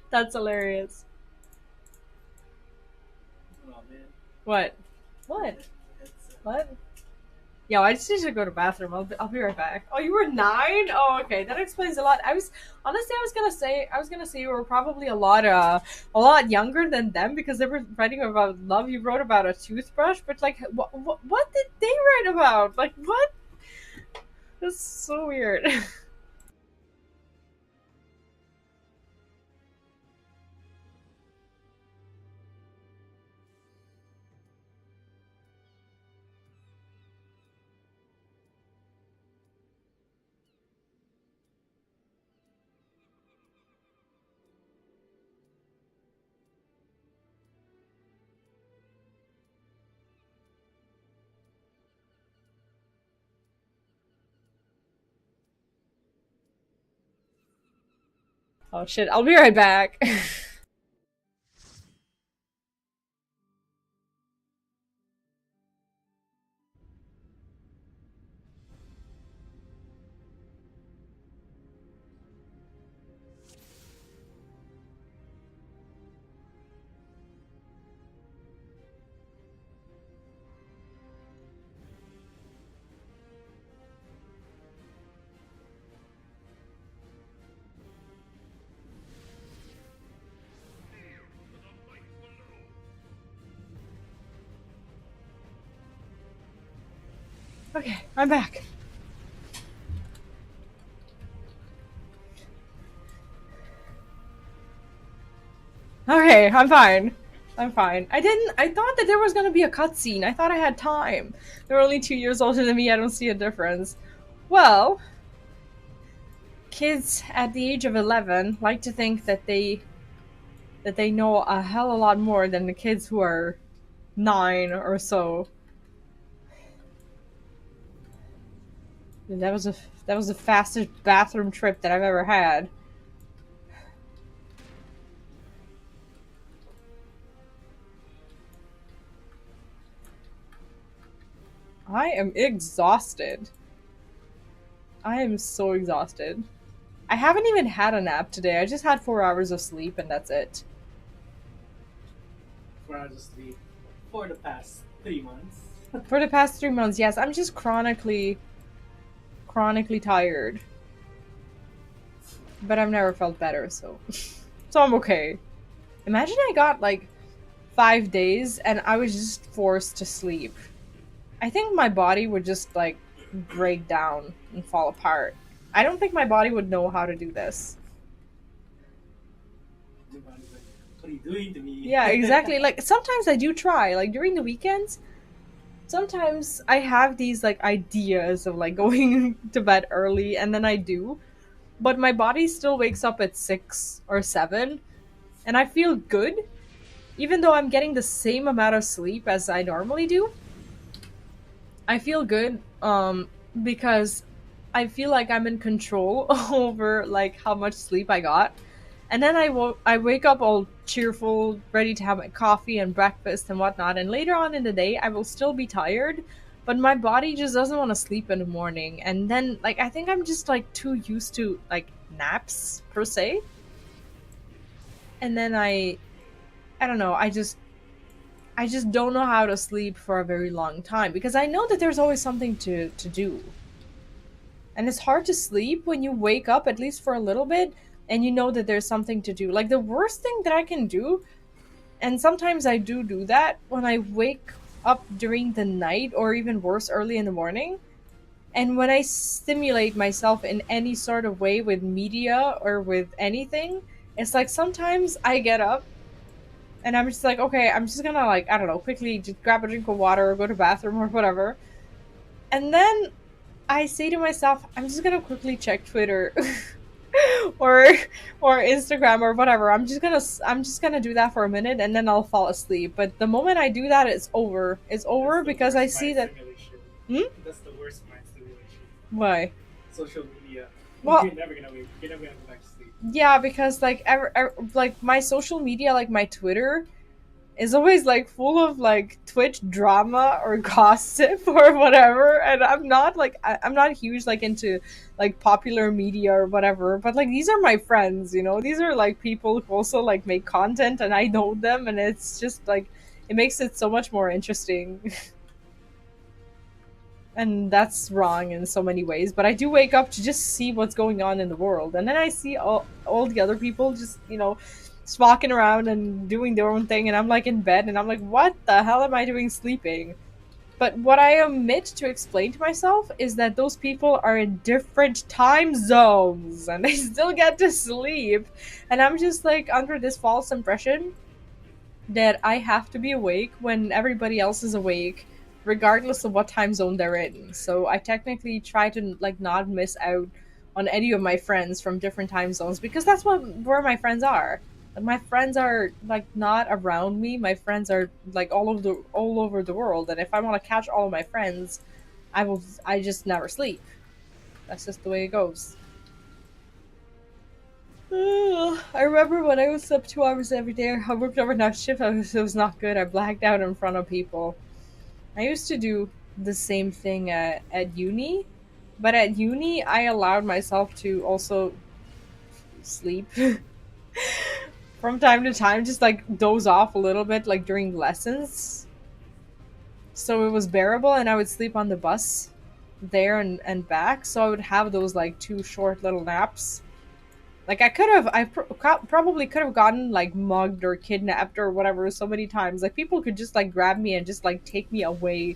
That's hilarious. Oh man. What? What? What? Yo, I just need to go to the bathroom. I'll be right back. Oh, you were 9? Oh, okay. That explains a lot. I was gonna say you were probably a lot younger than them because they were writing about love. You wrote about a toothbrush, but like, what did they write about? Like, what? That's so weird. Oh shit! I'll be right back. Okay, I'm back. Okay, I'm fine. I'm fine. I thought that there was gonna be a cutscene. I thought I had time. They're only 2 years older than me. I don't see a difference. Well, kids at the age of 11 like to think that they know a hell of a lot more than the kids who are 9 or so. That was the fastest bathroom trip that I've ever had. I am exhausted. I am so exhausted. I haven't even had a nap today. I just had 4 hours of sleep and that's it. 4 hours of sleep for the past 3 months. For the past 3 months, yes, I'm just chronically tired. But I've never felt better, so so I'm okay. Imagine I got like 5 days and I was just forced to sleep. I think my body would just like break down and fall apart. I don't think my body would know how to do this. Everybody's like, what are you doing to me? Yeah, exactly. Like sometimes I do try. Like during the weekends, sometimes I have these like ideas of like going to bed early and then I do. But my body still wakes up at 6 or 7 and I feel good even though I'm getting the same amount of sleep as I normally do. I feel good because I feel like I'm in control over like how much sleep I got. And then I wake up all cheerful, ready to have my coffee and breakfast and whatnot. And later on in the day, I will still be tired, but my body just doesn't want to sleep in the morning. And then like I think I'm just like too used to like naps per se. And then I don't know, I just don't know how to sleep for a very long time because I know that there's always something to do. And it's hard to sleep when you wake up at least for a little bit and you know that there's something to do. Like the worst thing that I can do, and sometimes I do that when I wake up during the night or even worse early in the morning, and when I stimulate myself in any sort of way with media or with anything, it's like sometimes I get up and I'm just like, okay, I'm just gonna like, I don't know, quickly just grab a drink of water or go to the bathroom or whatever. And then I say to myself, I'm just gonna quickly check Twitter or or Instagram or whatever. I'm just gonna do that for a minute and then I'll fall asleep. But the moment I do that, it's over. It's That's over the because I worst mind see that. stimulation. Hmm? That's the worst mind stimulation. Why? Social media. Well, You're never gonna wake. You're never gonna go back to sleep. yeah, because like like my social media, like my Twitter, is always like full of like Twitch drama or gossip or whatever. And I'm not like I'm not huge like into like popular media or whatever. But like these are my friends, you know. These are like people who also like make content, and I know them, and it's just like it makes it so much more interesting. And that's wrong in so many ways. But I do wake up to just see what's going on in the world, and then I see all the other people just just walking around and doing their own thing, and I'm like in bed, and I'm like, what the hell am I doing sleeping? But what I omit to explain to myself is that those people are in different time zones, and they still get to sleep, and I'm just like under this false impression that I have to be awake when everybody else is awake, regardless of what time zone they're in. So I technically try to like not miss out on any of my friends from different time zones because that's where my friends are. Like, my friends are like not around me. My friends are like all over the world, and if I want to catch all of my friends, I just never sleep. That's just the way it goes. I remember when I was up 2 hours every day. I worked overnight shift. It was not good. I blacked out in front of people. I used to do the same thing at uni, but at uni I allowed myself to also sleep from time to time, just like doze off a little bit, like during lessons. So it was bearable, and I would sleep on the bus there and back. So I would have those like two short little naps. Like probably could have gotten like mugged or kidnapped or whatever so many times. Like people could just like grab me and just like take me away,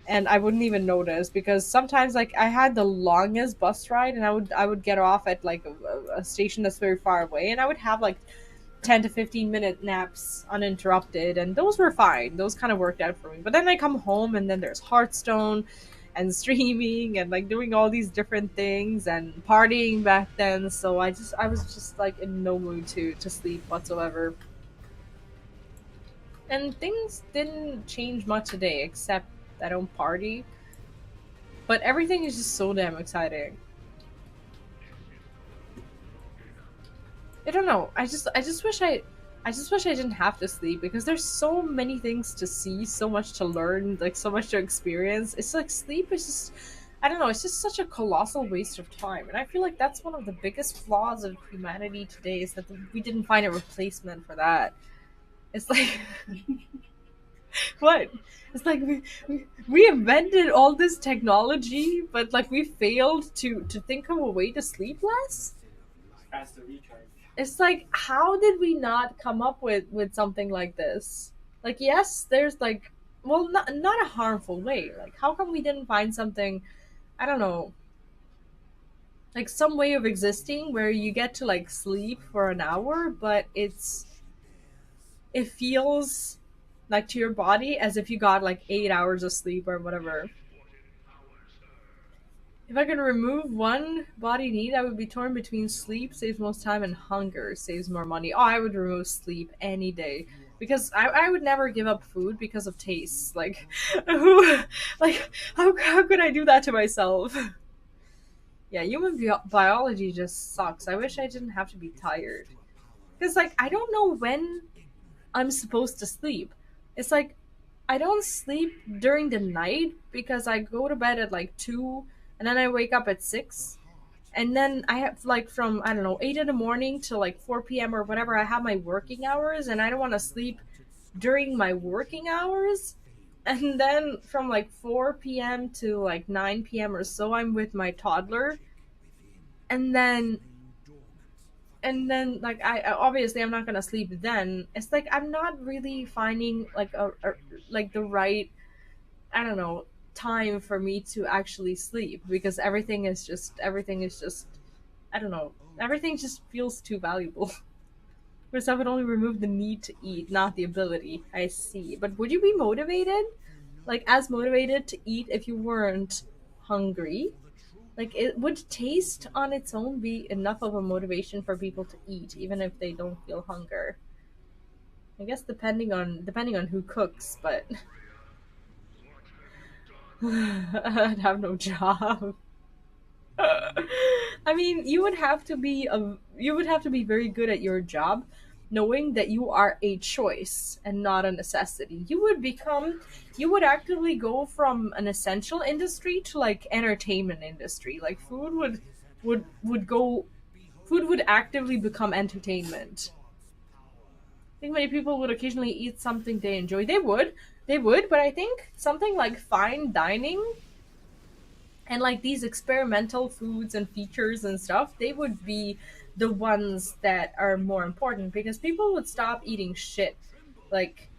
and I wouldn't even notice because sometimes like I had the longest bus ride, and I would get off at like a station that's very far away, and I would have like 10 to 15 minute naps uninterrupted, and those were fine. Those kind of worked out for me. But then I come home, and then there's Hearthstone and streaming and like doing all these different things and partying back then. So I was just like in no mood to sleep whatsoever. And things didn't change much today except I don't party. But everything is just so damn exciting. I don't know. I just wish I didn't have to sleep because there's so many things to see, so much to learn, like so much to experience. It's like sleep is just I don't know, it's just such a colossal waste of time. And I feel like that's one of the biggest flaws of humanity today is that we didn't find a replacement for that. It's like, what? It's like we invented all this technology, but like we failed to think of a way to sleep less. Faster recharge. It's like, how did we not come up with something like this? Like, yes, there's like, well, not a harmful way. Like, how come we didn't find something? I don't know, like some way of existing where you get to like sleep for an hour, but it feels like to your body as if you got like 8 hours of sleep or whatever. If I could remove one body need, I would be torn between sleep saves most time and hunger saves more money. Oh, I would remove sleep any day because I would never give up food because of taste. Like, who, like how could I do that to myself? Yeah, human biology just sucks. I wish I didn't have to be tired because like I don't know when I'm supposed to sleep. It's like I don't sleep during the night because I go to bed at like 2 and then I wake up at 6. And then I have like from, I don't know, 8 in the morning to like 4 p.m. or whatever, I have my working hours and I don't want to sleep during my working hours. And then from like 4 p.m. to like 9 p.m. or so, I'm with my toddler. And then like obviously I'm not gonna sleep then. It's like I'm not really finding like like the right, I don't know, time for me to actually sleep because everything is just, I don't know, everything just feels too valuable. First, I would only remove the need to eat, not the ability. I see, but would you be motivated, like as motivated to eat if you weren't hungry? Like, it would taste on its own be enough of a motivation for people to eat, even if they don't feel hunger. I guess depending on who cooks, but I'd have no job. I mean, you would have to be very good at your job, knowing that you are a choice and not a necessity. You would actively go from an essential industry to like entertainment industry. Like food would actively become entertainment. I think many people would occasionally eat something they enjoy. They would, but I think something like fine dining and like these experimental foods and features and stuff, they would be the ones that are more important because people would stop eating shit, like,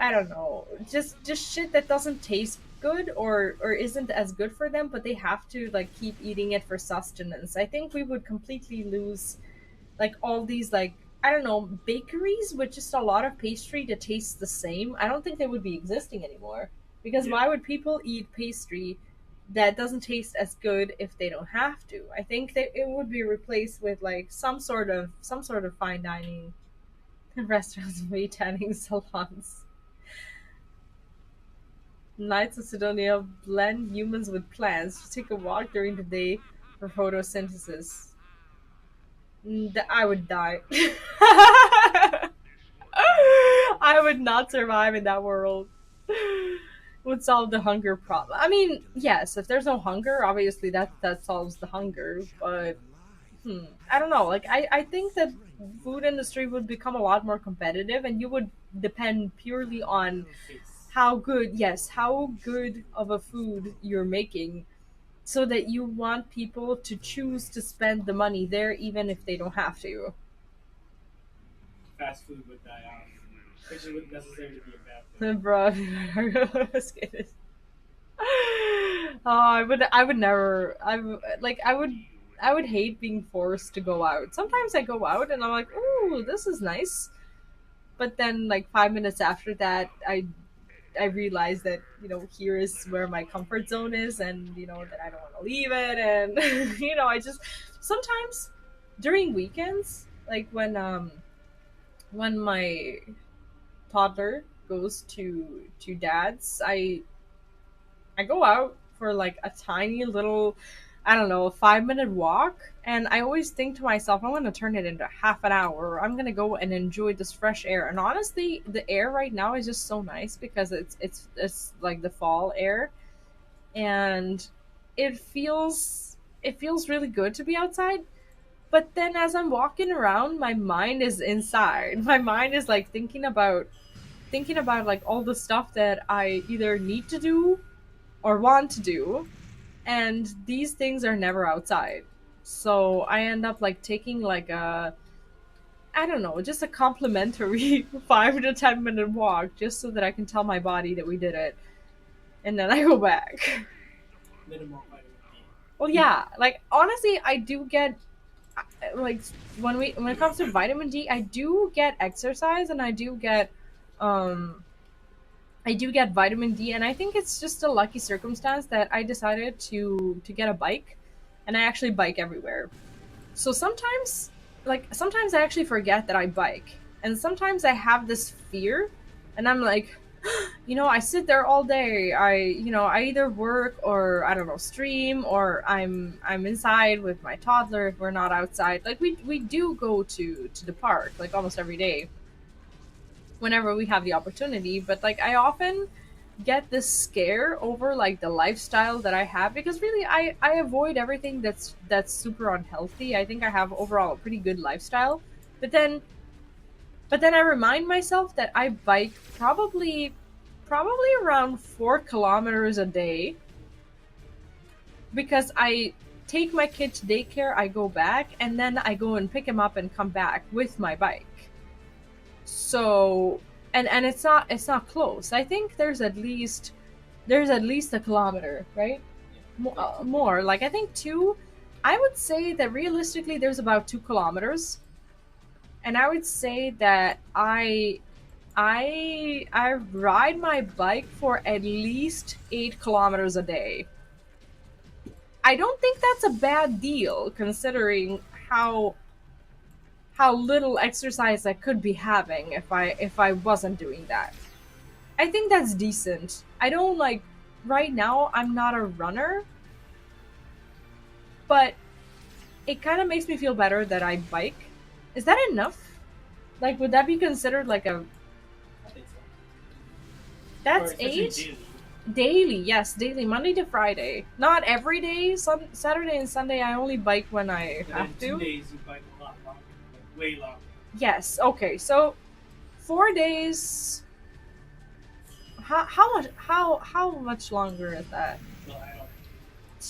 I don't know, just shit that doesn't taste good or isn't as good for them, but they have to like keep eating it for sustenance. I think we would completely lose like all these, like, I don't know, bakeries with just a lot of pastry that tastes the same. I don't think they would be existing anymore because Yeah. why would people eat pastry that doesn't taste as good if they don't have to? I think that it would be replaced with like some sort of fine dining restaurants, weight tanning salons. Knights of Sidonia blend humans with plants to take a walk during the day for photosynthesis. I would die. I would not survive in that world. Would solve the hunger problem. I mean, yes, if there's no hunger, obviously that solves the hunger. But I don't know. Like I think that food industry would become a lot more competitive, and you would depend purely on Face. how good of a food you're making, so that you want people to choose to spend the money there, even if they don't have to. Fast food would die off, which would necessarily be a bad thing. Bro, oh, I would never. I would hate being forced to go out. Sometimes I go out and I'm like, "Ooh, this is nice," but then like 5 minutes after that, I realize that here is where my comfort zone is, and that I don't want to leave it, and I just sometimes during weekends, like when my toddler goes to dad's, I go out for like a tiny little, I don't know, 5 minute walk. And I always think to myself, I'm going to turn it into half an hour. I'm going to go and enjoy this fresh air. And honestly, the air right now is just so nice because it's like the fall air. And it feels really good to be outside. But then as I'm walking around, my mind is inside. My mind is like thinking about like all the stuff that I either need to do or want to do, and these things are never outside. So I end up like taking like a, I don't know, just a complimentary 5 to 10 minute walk just so that I can tell my body that we did it, and then I go back. Minimal vitamin Well, D. yeah, like honestly, I do get like when it comes to vitamin D, I do get exercise and um I do get vitamin D, and I think it's just a lucky circumstance that I decided to get a bike, and I actually bike everywhere. So sometimes I actually forget that I bike, and sometimes I have this fear, and I'm like, I sit there all day. I either work or I don't know, stream, or I'm inside with my toddler if we're not outside. Like we do go to the park like almost every day whenever we have the opportunity, but like I often get this scare over like the lifestyle that I have, because really I avoid everything that's super unhealthy. I think I have overall a pretty good lifestyle. But then I remind myself that I bike probably around 4 kilometers a day, because I take my kid to daycare, I go back, and then I go and pick him up and come back with my bike. So, and it's not close. I think there's at least a kilometer, right? More, like I think two. I would say that realistically there's about 2 kilometers, and I would say that I ride my bike for at least 8 kilometers a day. I don't think that's a bad deal considering how how little exercise I could be having if I wasn't doing that. I think that's decent. I don't like right now I'm not a runner, but it kind of makes me feel better that I bike. Is that enough? Like would that be considered like a I think so. Or that's especially 8 daily. daily? Yes, daily, Monday to Friday. Not every day. Some Saturday and Sunday I only bike when I But then have two to. days you bike a lot longer, like way longer. Yes. Okay. So 4 days. How much longer is that? So I don't.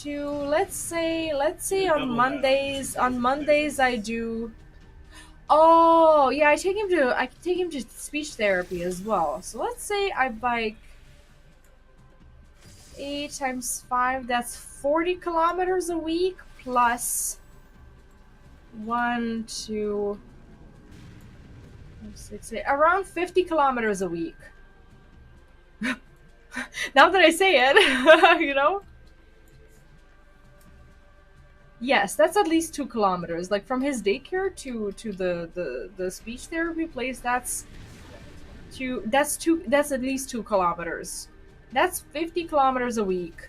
To let's say You on double that on Mondays Tuesdays on and Mondays I Thursdays. do. Oh yeah, I take him to speech therapy as well. So let's say I bike 8 times 5. That's 40 kilometers a week plus one, two, six, eight, around 50 kilometers a week. Now that I say it, Yes, that's at least 2 kilometers. Like from his daycare to the speech therapy place, Yeah, that's fine. that's at least 2 kilometers. That's 50 kilometers a week.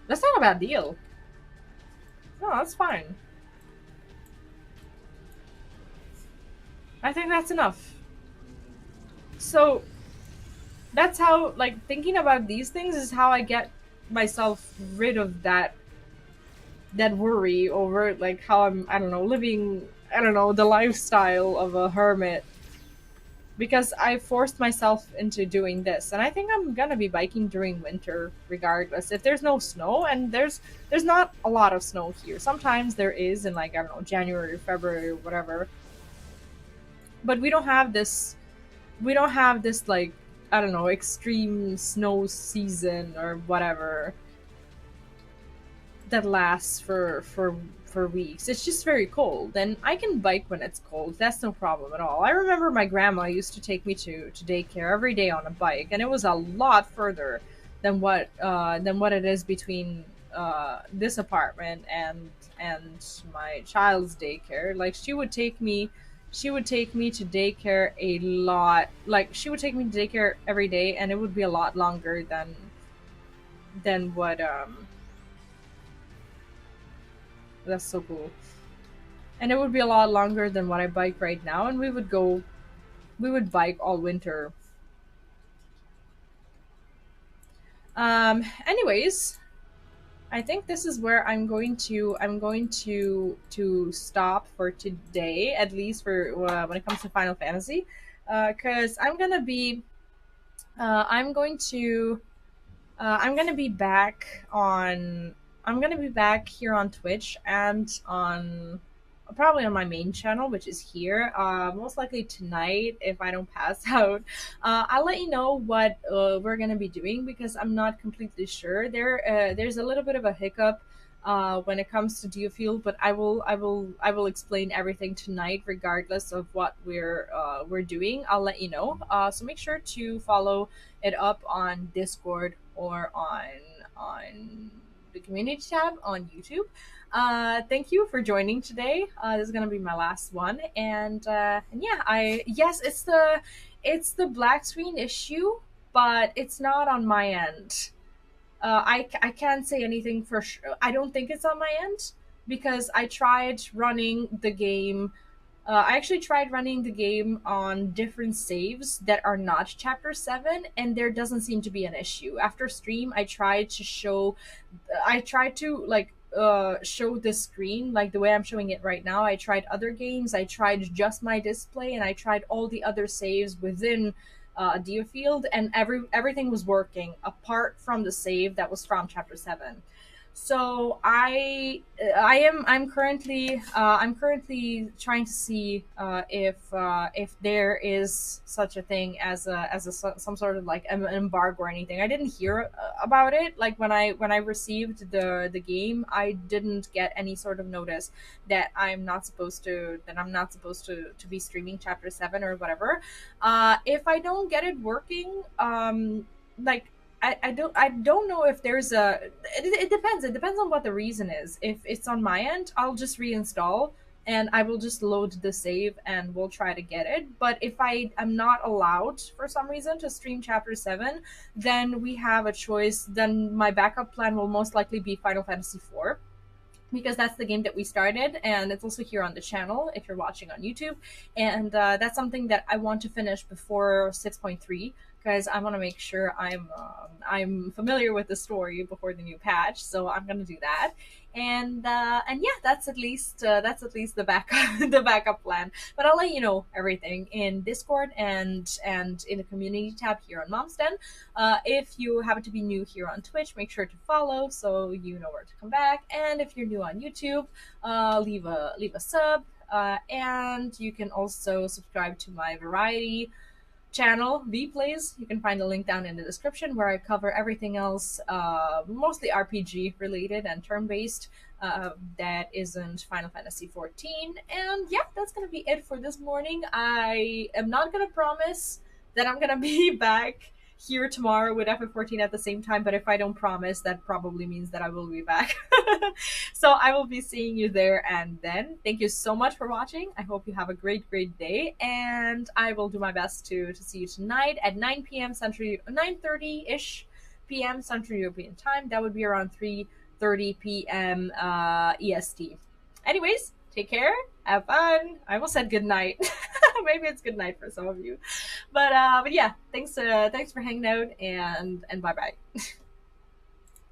That's not a bad deal. No, that's fine. I think that's enough. So that's how, like, thinking about these things is how I get myself rid of that worry over like how I'm, I don't know, living, I don't know, the lifestyle of a hermit, because I forced myself into doing this, and I think I'm gonna be biking during winter regardless. If there's no snow, and there's not a lot of snow here. Sometimes there is in like, I don't know, January, February, or whatever. But we don't have this like, I don't know, extreme snow season or whatever that lasts for weeks. It's just very cold, and I can bike when it's cold. That's no problem at all. I remember my grandma used to take me to daycare every day on a bike, and it was a lot further than what it is between this apartment and my child's daycare. Like she would take me to daycare a lot. Like she would take me to daycare every day, and it would be a lot longer than what that's so cool. And it would be a lot longer than what I bike right now, and we would bike all winter. Anyways, I think this is where I'm going to stop for today, at least for when it comes to Final Fantasy, because I'm going to I'm gonna be back on. I'm gonna be back here on Twitch and on probably on my main channel, which is here. Most likely tonight if I don't pass out. I'll let you know what we're gonna be doing because I'm not completely sure. There's a little bit of a hiccup. When it comes to Geofield, but I will explain everything tonight, regardless of what we're doing. I'll let you know. So make sure to follow it up on Discord or on the community tab on YouTube. Thank you for joining today. This is gonna be my last one, and yeah, I yes, it's the black screen issue, but it's not on my end. I can't say anything for sure. I don't think it's on my end because I tried running the game. I actually tried running the game on different saves that are not Chapter 7, and there doesn't seem to be an issue. After stream, I tried to like show the screen like the way I'm showing it right now. I tried other games, I tried just my display, and I tried all the other saves within Deerfield, and everything was working apart from the save that was from Chapter 7. So I'm currently trying to see if there is such a thing as some sort of like an embargo or anything. I didn't hear about it. Like when I received the game, I didn't get any sort of notice that I'm not supposed to be streaming Chapter 7 or whatever. If I don't get it working, like I don't know if there's it depends. It depends on what the reason is. If it's on my end, I'll just reinstall and I will just load the save and we'll try to get it. But if I am not allowed for some reason to stream Chapter 7, then we have a choice. Then my backup plan will most likely be Final Fantasy IV, because that's the game that we started, and it's also here on the channel if you're watching on YouTube. And that's something that I want to finish before 6.3, because I want to make sure I'm familiar with the story before the new patch. So I'm gonna do that, and yeah, that's at least the backup the backup plan. But I'll let you know everything in Discord and in the community tab here on Momsden. If you happen to be new here on Twitch, make sure to follow so you know where to come back. And if you're new on YouTube, leave a sub. And you can also subscribe to my variety channel, Vplays. You can find the link down in the description where I cover everything else, mostly RPG related and turn based. That isn't Final Fantasy 14. And yeah, that's gonna be it for this morning. I am not gonna promise that I'm gonna be back here tomorrow with FF14 at the same time, but if I don't promise, that probably means that I will be back. So I will be seeing you there and then. Thank you so much for watching. I hope you have a great day, and I will do my best to see you tonight at 9 p.m. Central, 9:30-ish p.m. Central European Time. That would be around 3:30 p.m. EST. Anyways, take care, have fun. I almost said good night. Maybe it's good night for some of you, but yeah, thanks for hanging out, and bye bye.